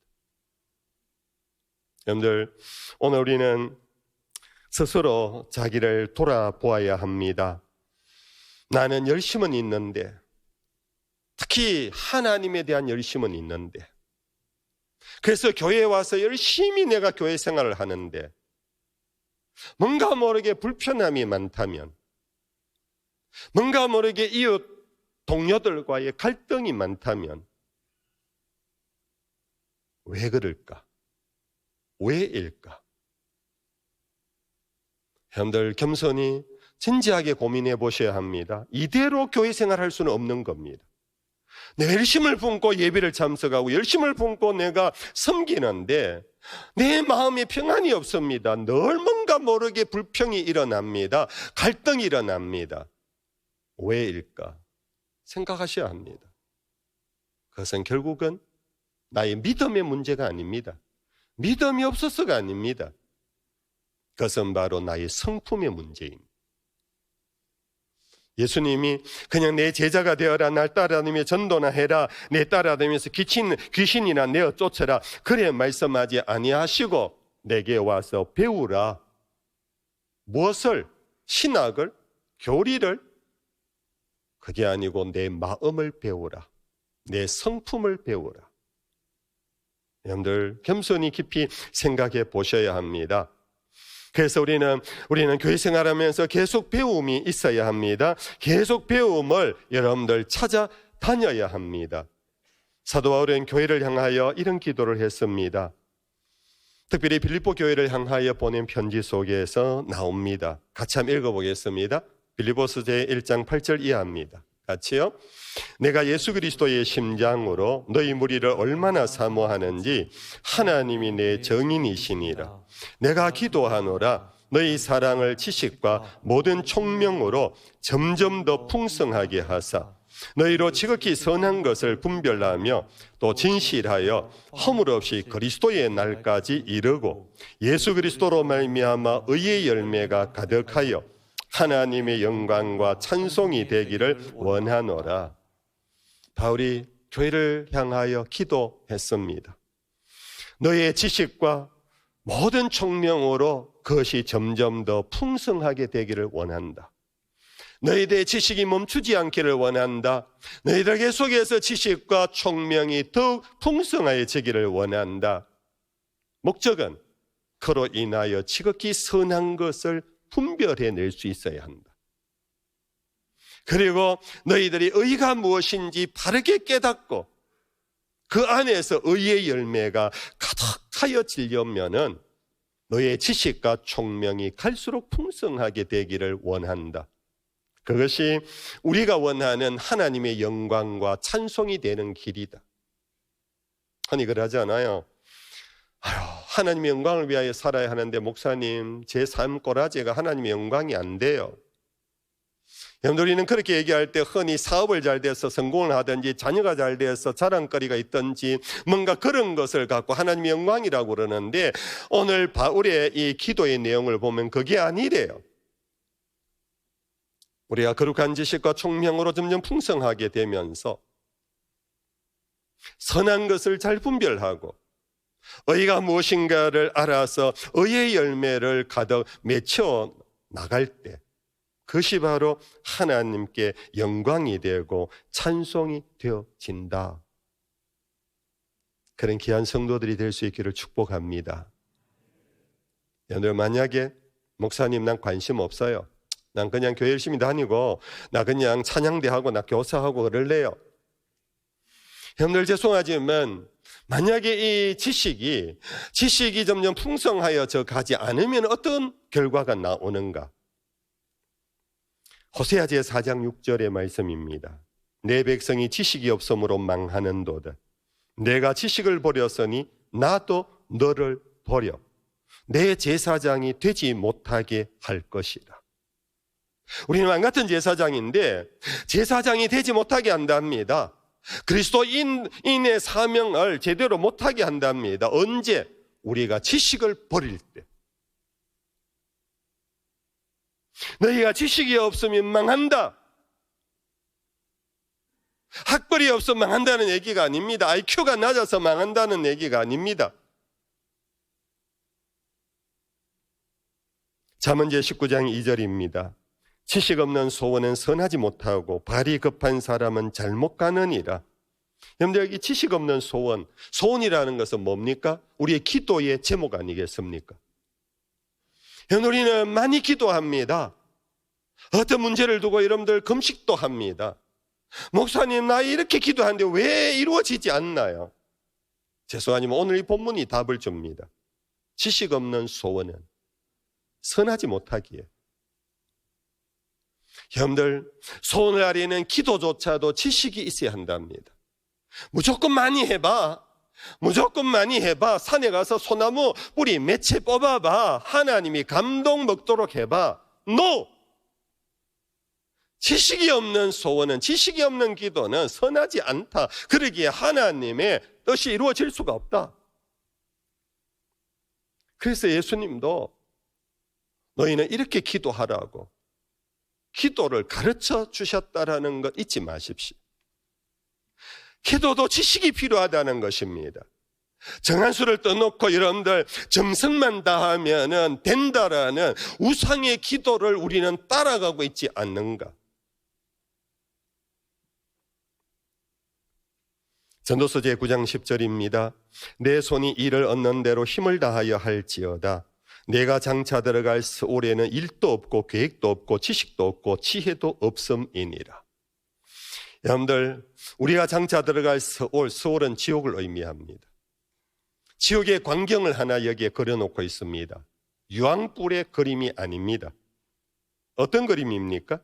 여러분들, 오늘 우리는 스스로 자기를 돌아보아야 합니다. 나는 열심은 있는데, 특히 하나님에 대한 열심은 있는데, 그래서 교회에 와서 열심히 내가 교회 생활을 하는데 뭔가 모르게 불편함이 많다면, 뭔가 모르게 이웃 동료들과의 갈등이 많다면 왜 그럴까? 왜일까? 여러분들 겸손히 진지하게 고민해 보셔야 합니다. 이대로 교회 생활할 수는 없는 겁니다. 내 열심을 품고 예배를 참석하고 열심을 품고 내가 섬기는데 내 마음에 평안이 없습니다. 늘 뭔가 모르게 불평이 일어납니다. 갈등이 일어납니다. 왜일까? 생각하셔야 합니다. 그것은 결국은 나의 믿음의 문제가 아닙니다. 믿음이 없어서가 아닙니다. 그것은 바로 나의 성품의 문제입니다. 예수님이 그냥 내 제자가 되어라, 날 따라다니며 전도나 해라, 내 따라다니면서 귀신이나 내어 쫓아라, 그래 말씀하지 아니하시고 내게 와서 배우라. 무엇을? 신학을? 교리를? 그게 아니고 내 마음을 배우라. 내 성품을 배우라. 여러분들 겸손히 깊이 생각해 보셔야 합니다. 그래서 우리는 교회 생활하면서 계속 배움이 있어야 합니다. 계속 배움을 여러분들 찾아다녀야 합니다. 사도 바울은 교회를 향하여 이런 기도를 했습니다. 특별히 빌립보 교회를 향하여 보낸 편지 속에서 나옵니다. 같이 한번 읽어보겠습니다. 빌립보서 제1장 8절 이하입니다. 같이요. 내가 예수 그리스도의 심장으로 너희 무리를 얼마나 사모하는지 하나님이 내 증인이시니라. 내가 기도하노라. 너희 사랑을 지식과 모든 총명으로 점점 더 풍성하게 하사 너희로 지극히 선한 것을 분별하며 또 진실하여 허물 없이 그리스도의 날까지 이르고 예수 그리스도로 말미암아 의의 열매가 가득하여 하나님의 영광과 찬송이 되기를 원하노라. 바울이 교회를 향하여 기도했습니다. 너희의 지식과 모든 총명으로 그것이 점점 더 풍성하게 되기를 원한다. 너희들의 지식이 멈추지 않기를 원한다. 너희들 속에서 지식과 총명이 더욱 풍성해지기를 원한다. 목적은 그로 인하여 지극히 선한 것을 분별해낼 수 있어야 한다. 그리고 너희들이 의가 무엇인지 바르게 깨닫고 그 안에서 의의 열매가 가득하여지려면은 너의 지식과 총명이 갈수록 풍성하게 되기를 원한다. 그것이 우리가 원하는 하나님의 영광과 찬송이 되는 길이다. 흔히 그러잖아요. 하나님의 영광을 위하여 살아야 하는데 목사님, 제 삶 꼬라지가 하나님의 영광이 안 돼요. 여러분들, 우리는 그렇게 얘기할 때 흔히 사업을 잘 돼서 성공을 하든지 자녀가 잘 돼서 자랑거리가 있든지 뭔가 그런 것을 갖고 하나님의 영광이라고 그러는데 오늘 바울의 이 기도의 내용을 보면 그게 아니래요. 우리가 거룩한 지식과 총명으로 점점 풍성하게 되면서 선한 것을 잘 분별하고 의가 무엇인가를 알아서 의의 열매를 가득 맺혀 나갈 때 그것이 바로 하나님께 영광이 되고 찬송이 되어진다. 그런 귀한 성도들이 될 수 있기를 축복합니다. 여러분들, 만약에 목사님 난 관심 없어요, 난 그냥 교회 열심히 다니고 나 그냥 찬양대하고 나 교사하고 그럴래요. 여러분들 죄송하지만 만약에 이 지식이 점점 풍성하여져 가지 않으면 어떤 결과가 나오는가? 호세아 제4장 6절의 말씀입니다. 내 백성이 지식이 없으므로 망하는도다. 내가 지식을 버렸으니 나도 너를 버려 내 제사장이 되지 못하게 할 것이라. 우리는 왕같은 제사장인데 제사장이 되지 못하게 한답니다. 그리스도인의 사명을 제대로 못하게 한답니다. 언제? 우리가 지식을 버릴 때. 너희가 지식이 없으면 망한다. 학벌이 없으면 망한다는 얘기가 아닙니다. IQ가 낮아서 망한다는 얘기가 아닙니다. 잠언 제19장 2절입니다. 지식 없는 소원은 선하지 못하고 발이 급한 사람은 잘못 가느니라. 여러분들, 여기 지식 없는 소원이라는 것은 뭡니까? 우리의 기도의 제목 아니겠습니까? 우리는 많이 기도합니다. 어떤 문제를 두고 여러분들 금식도 합니다. 목사님, 나 이렇게 기도하는데 왜 이루어지지 않나요? 죄송하지만 오늘 이 본문이 답을 줍니다. 지식 없는 소원은 선하지 못하기에. 여러분들, 소원을 아뢰는 기도조차도 지식이 있어야 한답니다. 무조건 많이 해봐. 무조건 많이 해봐. 산에 가서 소나무 뿌리 몇 채 뽑아봐. 하나님이 감동 먹도록 해봐. NO! 지식이 없는 소원은, 지식이 없는 기도는 선하지 않다. 그러기에 하나님의 뜻이 이루어질 수가 없다. 그래서 예수님도 너희는 이렇게 기도하라고 기도를 가르쳐 주셨다라는 것 잊지 마십시오. 기도도 지식이 필요하다는 것입니다. 정한 수를 떠놓고 여러분들 정성만 다하면 된다라는 우상의 기도를 우리는 따라가고 있지 않는가? 전도서 제9장 10절입니다. 내 손이 이를 얻는 대로 힘을 다하여 할지어다. 내가 장차 들어갈 스올에는 일도 없고 계획도 없고 지식도 없고 지혜도 없음이니라. 여러분들, 우리가 장차 들어갈 스올은 지옥을 의미합니다. 지옥의 광경을 하나 여기에 그려놓고 있습니다. 유황불의 그림이 아닙니다. 어떤 그림입니까?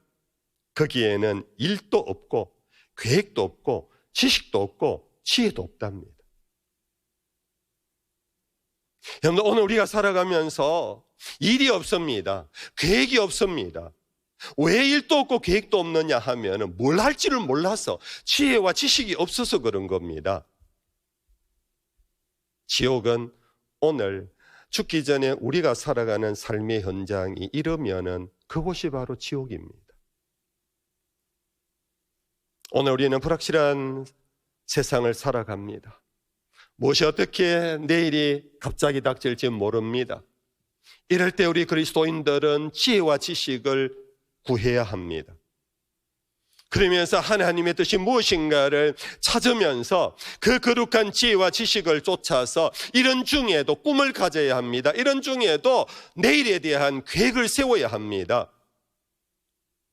거기에는 일도 없고 계획도 없고 지식도 없고 지혜도 없답니다. 여러분, 오늘 우리가 살아가면서 일이 없습니다. 계획이 없습니다. 왜 일도 없고 계획도 없느냐 하면 뭘 할지를 몰라서, 지혜와 지식이 없어서 그런 겁니다. 지옥은 오늘 죽기 전에 우리가 살아가는 삶의 현장이 이러면은 그곳이 바로 지옥입니다. 오늘 우리는 불확실한 세상을 살아갑니다. 무엇이 어떻게 내일이 갑자기 닥칠지 모릅니다. 이럴 때 우리 그리스도인들은 지혜와 지식을 구해야 합니다. 그러면서 하나님의 뜻이 무엇인가를 찾으면서 그 거룩한 지혜와 지식을 쫓아서 이런 중에도 꿈을 가져야 합니다. 이런 중에도 내일에 대한 계획을 세워야 합니다.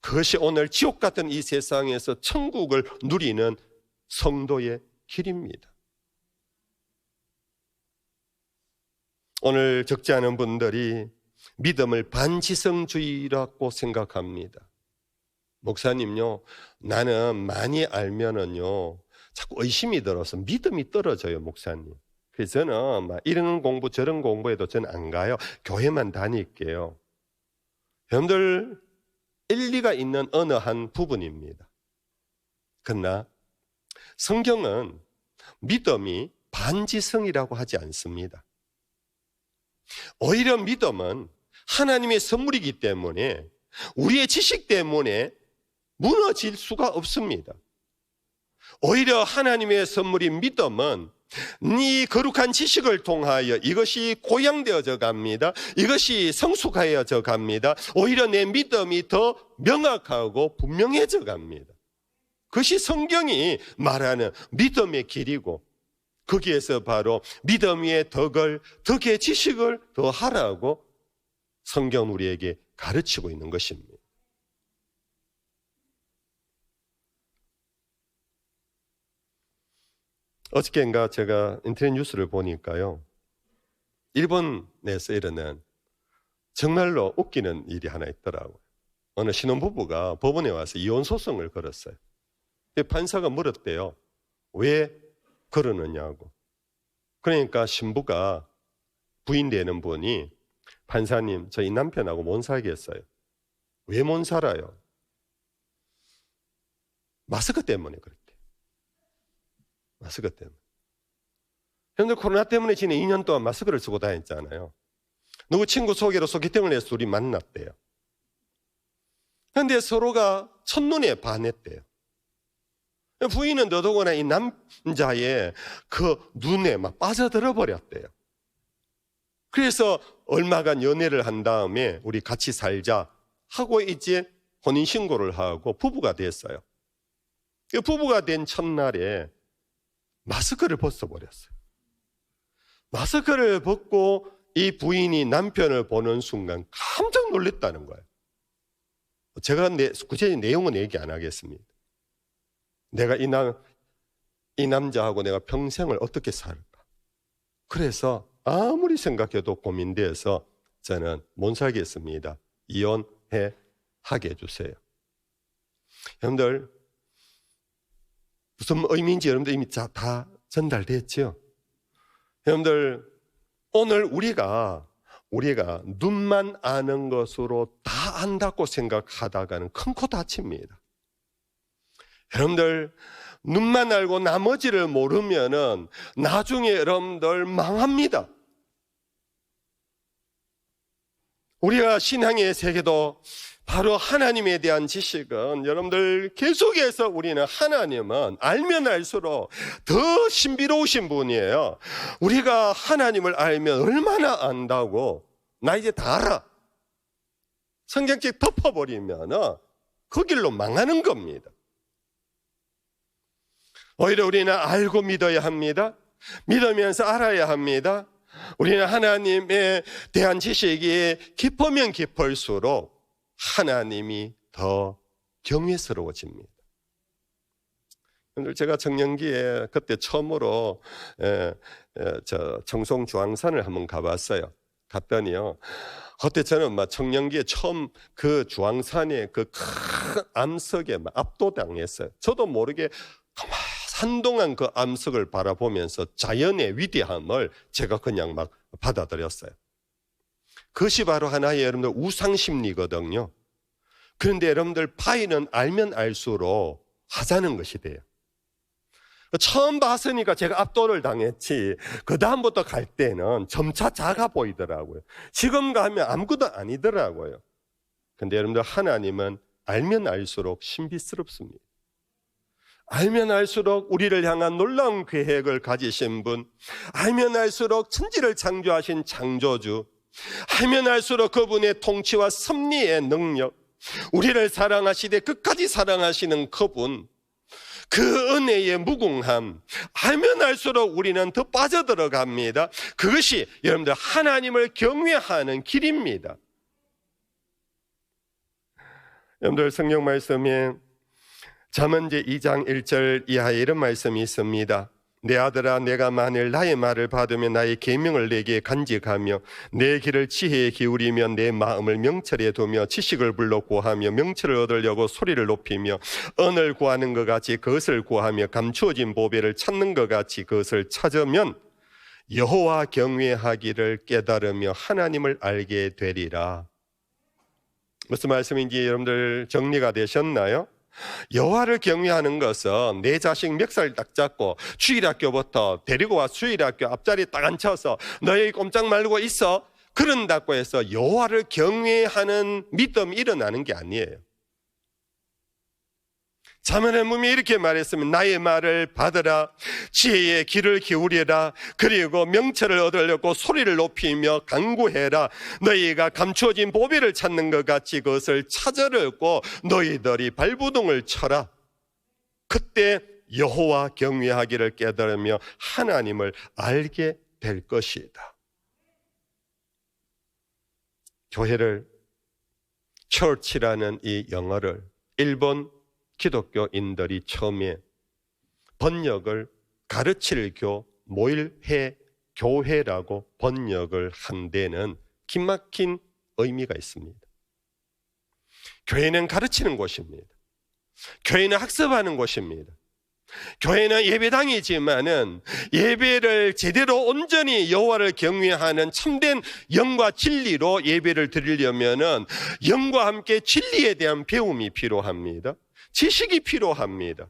그것이 오늘 지옥 같은 이 세상에서 천국을 누리는 성도의 길입니다. 오늘 적지 않은 분들이 믿음을 반지성주의라고 생각합니다. 목사님요, 나는 많이 알면은요 자꾸 의심이 들어서 믿음이 떨어져요, 목사님. 그래서 저는 막 이런 공부 저런 공부해도 저는 안 가요. 교회만 다닐게요. 여러분들, 일리가 있는 어느 한 부분입니다. 그러나 성경은 믿음이 반지성이라고 하지 않습니다. 오히려 믿음은 하나님의 선물이기 때문에 우리의 지식 때문에 무너질 수가 없습니다. 오히려 하나님의 선물인 믿음은 네 거룩한 지식을 통하여 이것이 고양되어져 갑니다. 이것이 성숙하여져 갑니다. 오히려 내 믿음이 더 명확하고 분명해져 갑니다. 그것이 성경이 말하는 믿음의 길이고, 거기에서 바로 믿음 위에 덕의 지식을 더 하라고 성경 우리에게 가르치고 있는 것입니다. 어저께인가 제가 인터넷 뉴스를 보니까요, 일본에서 일어난 정말로 웃기는 일이 하나 있더라고요. 어느 신혼부부가 법원에 와서 이혼 소송을 걸었어요. 판사가 물었대요. 왜 그러느냐고. 그러니까 신부가, 부인 되는 분이, 판사님, 저희 남편하고 못 살겠어요. 왜 못 살아요? 마스크 때문에 그랬대. 마스크 때문에. 현재 코로나 때문에 지난 2년 동안 마스크를 쓰고 다녔잖아요. 누구 친구 소개로 소개팅을 해서 둘이 만났대요. 그런데 서로가 첫눈에 반했대요. 부인은 더더구나 이 남자의 그 눈에 막 빠져들어 버렸대요. 그래서 얼마간 연애를 한 다음에 우리 같이 살자 하고 이제 혼인신고를 하고 부부가 됐어요. 그 부부가 된 첫날에 마스크를 벗어버렸어요. 마스크를 벗고 이 부인이 남편을 보는 순간 깜짝 놀랐다는 거예요. 제가 구체적인 내용은 얘기 안 하겠습니다. 내가 이 남자하고 내가 평생을 어떻게 살까? 그래서 아무리 생각해도 고민돼서 저는 못 살겠습니다. 이혼해 하게 해주세요. 여러분들 무슨 의미인지 여러분들 이미 다 전달됐죠? 여러분들 오늘 우리가 눈만 아는 것으로 다 안다고 생각하다가는 큰 코 다칩니다. 여러분들 눈만 알고 나머지를 모르면은 나중에 여러분들 망합니다. 우리가 신앙의 세계도 바로 하나님에 대한 지식은 여러분들 계속해서 우리는 하나님은 알면 알수록 더 신비로우신 분이에요. 우리가 하나님을 알면 얼마나 안다고 나 이제 다 알아. 성경책 덮어버리면 그 길로 망하는 겁니다. 오히려 우리는 알고 믿어야 합니다. 믿으면서 알아야 합니다. 우리는 하나님에 대한 지식이 깊으면 깊을수록 하나님이 더 경외스러워집니다. 제가 청년기에 그때 처음으로 청송 주황산을 한번 가봤어요. 갔더니요, 그때 저는 막 청년기에 처음 그 주황산의 그 큰 암석에 막 압도당했어요. 저도 모르게 한동안 그 암석을 바라보면서 자연의 위대함을 제가 그냥 막 받아들였어요. 그것이 바로 하나의 여러분들 우상심리거든요. 그런데 여러분들 바위는 알면 알수록 하자는 것이 돼요. 처음 봤으니까 제가 압도를 당했지, 그 다음부터 갈 때는 점차 작아 보이더라고요. 지금 가면 아무것도 아니더라고요. 근데 여러분들 하나님은 알면 알수록 신비스럽습니다. 알면 알수록 우리를 향한 놀라운 계획을 가지신 분, 알면 알수록 천지를 창조하신 창조주, 알면 알수록 그분의 통치와 섭리의 능력, 우리를 사랑하시되 끝까지 사랑하시는 그분, 그 은혜의 무궁함, 알면 알수록 우리는 더 빠져들어갑니다. 그것이 여러분들 하나님을 경외하는 길입니다. 여러분들 성경 말씀에 잠언제 2장 1절 이하에 이런 말씀이 있습니다. 내 아들아, 내가 만일 나의 말을 받으며 나의 계명을 내게 간직하며 내 길을 지혜에 기울이며 내 마음을 명철에 두며 지식을 불러 구하며 명철을 얻으려고 소리를 높이며 언을 구하는 것 같이 그것을 구하며 감추어진 보배를 찾는 것 같이 그것을 찾으면 여호와 경외하기를 깨달으며 하나님을 알게 되리라. 무슨 말씀인지 여러분들 정리가 되셨나요? 여호와를 경외하는 것은 내 자식 멱살 딱 잡고 주일학교부터 데리고 와 주일학교 앞자리에 딱 앉혀서 너희 꼼짝 말고 있어, 그런다고 해서 여호와를 경외하는 믿음이 일어나는 게 아니에요. 잠언의 문이 이렇게 말했으면 나의 말을 받으라, 지혜의 귀를 기울여라, 그리고 명철을 얻으려고 소리를 높이며 간구해라. 너희가 감추어진 보배를 찾는 것 같이 그것을 찾으려고 너희들이 발부둥을 쳐라. 그때 여호와 경외하기를 깨달으며 하나님을 알게 될 것이다. 교회를 church라는 이 영어를 일본 기독교인들이 처음에 번역을 가르칠 교, 모일회 교회라고 번역을 한 데는 기막힌 의미가 있습니다. 교회는 가르치는 곳입니다. 교회는 학습하는 곳입니다. 교회는 예배당이지만은 예배를 제대로 온전히 여호와를 경외하는 참된 영과 진리로 예배를 드리려면은 영과 함께 진리에 대한 배움이 필요합니다. 지식이 필요합니다.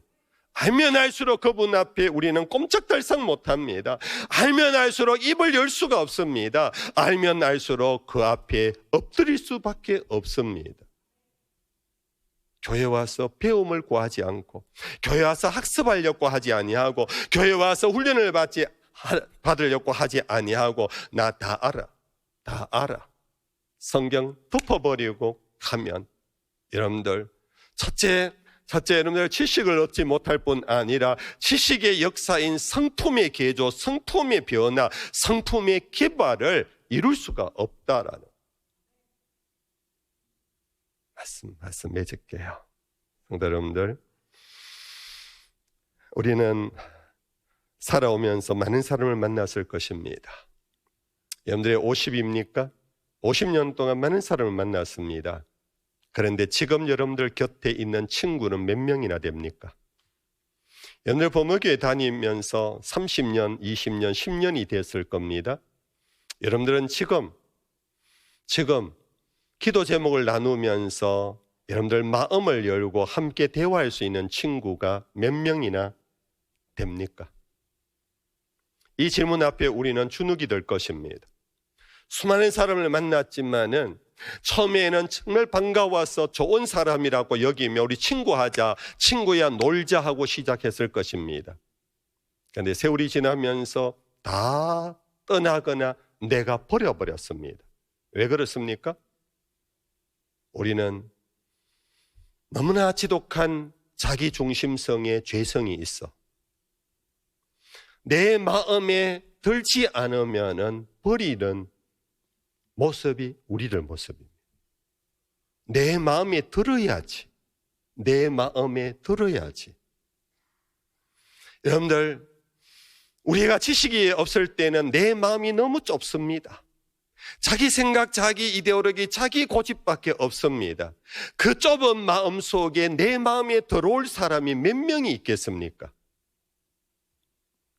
알면 알수록 그분 앞에 우리는 꼼짝달싹 못합니다. 알면 알수록 입을 열 수가 없습니다. 알면 알수록 그 앞에 엎드릴 수밖에 없습니다. 교회 와서 배움을 구하지 않고, 교회 와서 학습하려고 하지 아니하고, 교회 와서 훈련을 받으려고 하지 아니하고, 나 다 알아. 성경 덮어버리고 가면 여러분들 첫째 여러분들 지식을 얻지 못할 뿐 아니라 지식의 역사인 성품의 개조, 성품의 변화, 성품의 개발을 이룰 수가 없다라는 말씀 맺을게요. 성도 여러분들, 우리는 살아오면서 많은 사람을 만났을 것입니다. 여러분들의 50입니까? 50년 동안 많은 사람을 만났습니다. 그런데 지금 여러분들 곁에 있는 친구는 몇 명이나 됩니까? 여러분들 부모교회 다니면서 30년, 20년, 10년이 됐을 겁니다. 여러분들은 지금 기도 제목을 나누면서 여러분들 마음을 열고 함께 대화할 수 있는 친구가 몇 명이나 됩니까? 이 질문 앞에 우리는 주눅이 들 것입니다. 수많은 사람을 만났지만은 처음에는 정말 반가워서 좋은 사람이라고 여기며 우리 친구하자, 친구야 놀자 하고 시작했을 것입니다. 그런데 세월이 지나면서 다 떠나거나 내가 버려버렸습니다. 왜 그렇습니까? 우리는 너무나 지독한 자기 중심성의 죄성이 있어. 내 마음에 들지 않으면 버리는 모습이 우리들 모습입니다. 내 마음에 들어야지. 내 마음에 들어야지. 여러분들, 우리가 지식이 없을 때는 내 마음이 너무 좁습니다. 자기 생각, 자기 이데올로기, 자기 고집밖에 없습니다. 그 좁은 마음 속에 내 마음에 들어올 사람이 몇 명이 있겠습니까?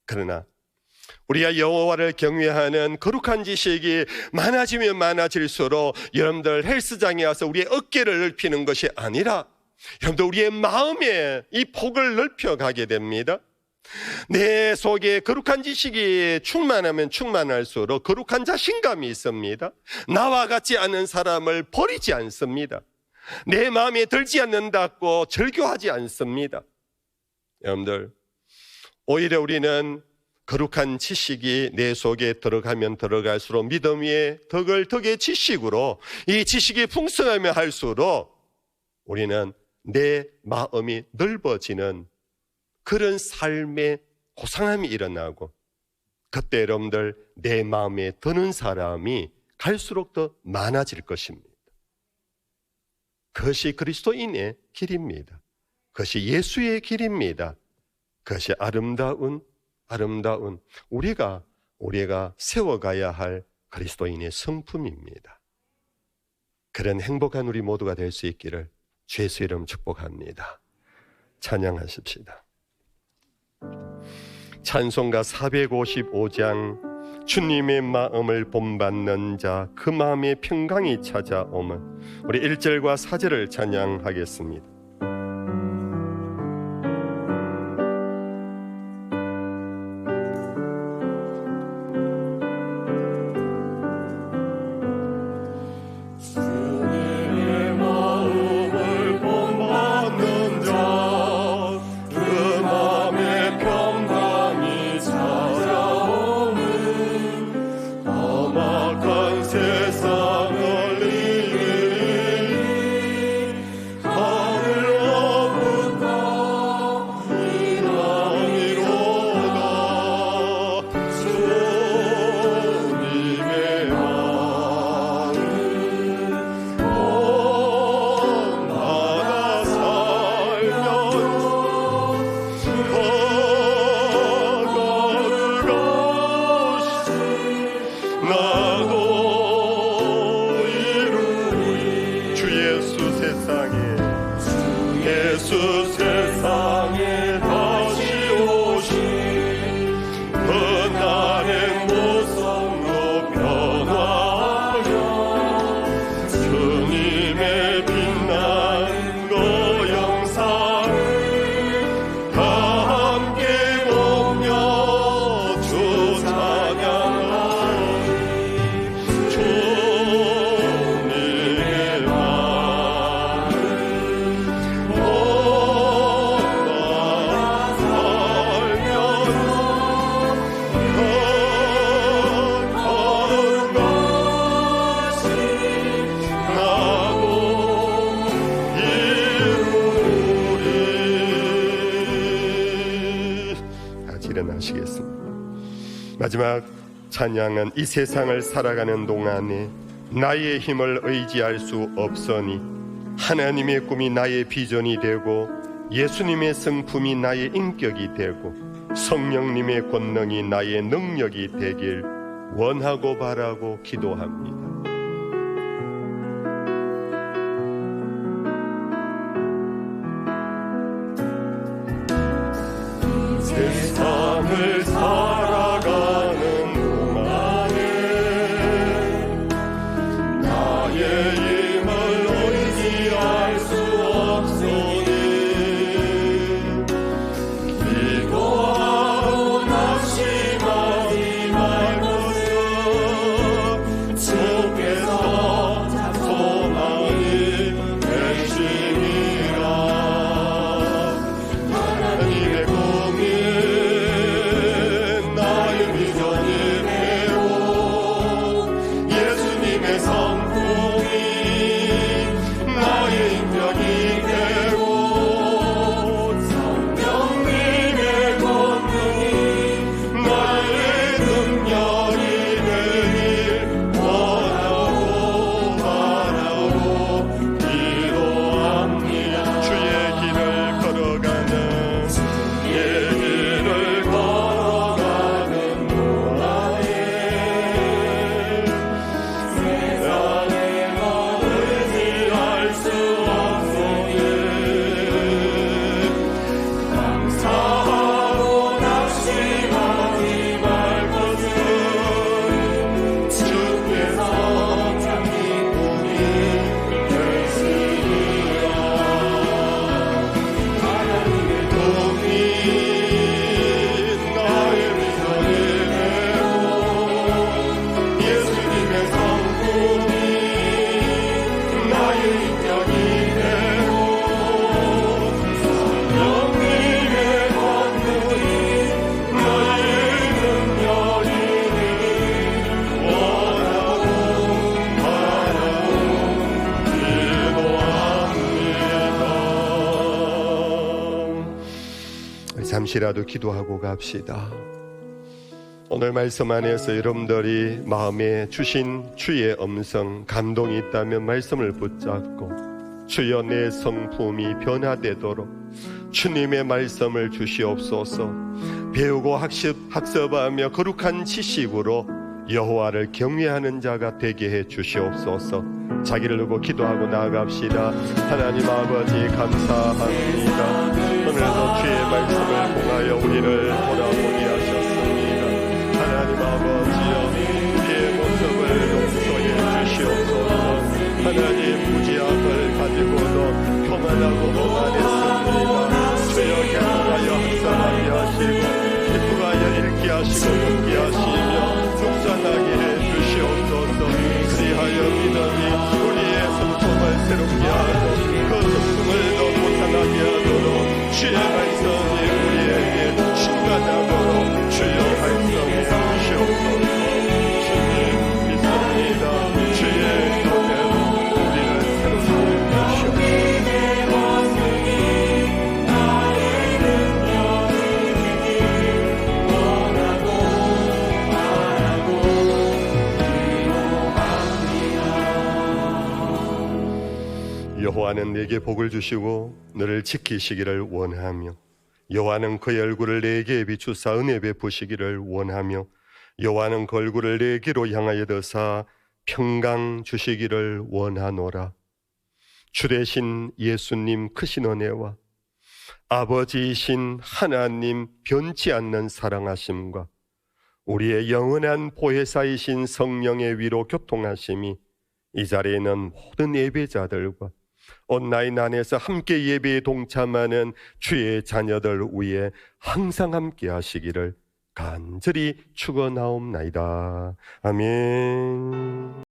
그러나 우리가 여호와를 경외하는 거룩한 지식이 많아지면 많아질수록 여러분들 헬스장에 와서 우리의 어깨를 넓히는 것이 아니라 여러분들 우리의 마음에 이 폭을 넓혀가게 됩니다. 내 속에 거룩한 지식이 충만하면 충만할수록 거룩한 자신감이 있습니다. 나와 같지 않은 사람을 버리지 않습니다. 내 마음에 들지 않는다고 절교하지 않습니다. 여러분들, 오히려 우리는 거룩한 지식이 내 속에 들어가면 들어갈수록 믿음 위에 덕의 지식으로 이 지식이 풍성하면 할수록 우리는 내 마음이 넓어지는 그런 삶의 고상함이 일어나고, 그때 여러분들 내 마음에 드는 사람이 갈수록 더 많아질 것입니다. 그것이 그리스도인의 길입니다. 그것이 예수의 길입니다. 그것이 아름다운 우리가 세워가야 할 그리스도인의 성품입니다. 그런 행복한 우리 모두가 될 수 있기를 주의 이름 축복합니다. 찬양하십시다. 찬송가 455장 주님의 마음을 본받는 자 그 마음에 평강이 찾아오면, 우리 1절과 4절을 찬양하겠습니다. 마지막 찬양은 이 세상을 살아가는 동안에 나의 힘을 의지할 수 없으니 하나님의 꿈이 나의 비전이 되고 예수님의 성품이 나의 인격이 되고 성령님의 권능이 나의 능력이 되길 원하고 바라고 기도합니다. 세상을 살아가는 동안에 나의 힘을 어찌 알 수 없으니 기도하고 낙심하지 말고서 주께서 소망이 되시니라. 하나님의 공이 나의 비전이 되고 예수님의 성품이 나의 인격이 되고 성령님의 권능이 나의 능력이 되길 원하고 바라고 기도합니다. 주의 길을 걸어가는 길을 걸어가는 동안에 세상에 의지할 수 없으니 감사하고 낙심하지 말것은 주께서 참 기쁨이 되시리라. 하나님의 공이 나의 비전이 되고 예수님의 성품이 나의 인격이 되고 성령님의 권능이 나의 능력이 되길 원하고 바라고 기도합니다. 잠시라도 기도하고 갑시다. 오늘 말씀 안에서 여러분들이 마음에 주신 주의 음성, 감동이 있다면 말씀을 붙잡고 주여 내 성품이 변화되도록 주님의 말씀을 주시옵소서. 배우고 학습하며 거룩한 지식으로 여호와를 경외하는 자가 되게 해 주시옵소서. 자기를 두고 기도하고 나아갑시다. 하나님 아버지 감사합니다. 오늘도 주의 말씀을 통하여 우리를 돌아보게 하셨습니다. 하나님 아버지여 우리의 모습을 용서해 주시옵소서. 하나님 무지함을 가지고도 평안하고 평안했습니다. 주여 계속하여 학살하게 하시고 기쁘하여 읽게 하시고 듣게 하시며 묵상하게 해 주시옵소서. 그리하여 믿음이 우리의 성품을 새롭게 하고 그 성품을 더 고상하게 하도록 주의 말씀이 우리에게 충만하도록 주여 말씀해 주시옵소서. 주님 믿습니다. 주의 은혜로 우리를 새롭게 하시옵소서. 여호와는 내게 복을 주시고 너를 지키시기를 원하며 여호와는 그의 얼굴을 내게 비추사 은혜 베푸시기를 원하며 여호와는 그 얼굴을 내게로 향하여 드사 평강 주시기를 원하노라. 주 되신 예수님 크신 은혜와 아버지이신 하나님 변치 않는 사랑하심과 우리의 영원한 보혜사이신 성령의 위로 교통하심이 이 자리에 있는 모든 예배자들과 온라인 안에서 함께 예배에 동참하는 주의 자녀들 위에 항상 함께 하시기를 간절히 축원하옵나이다. 아멘.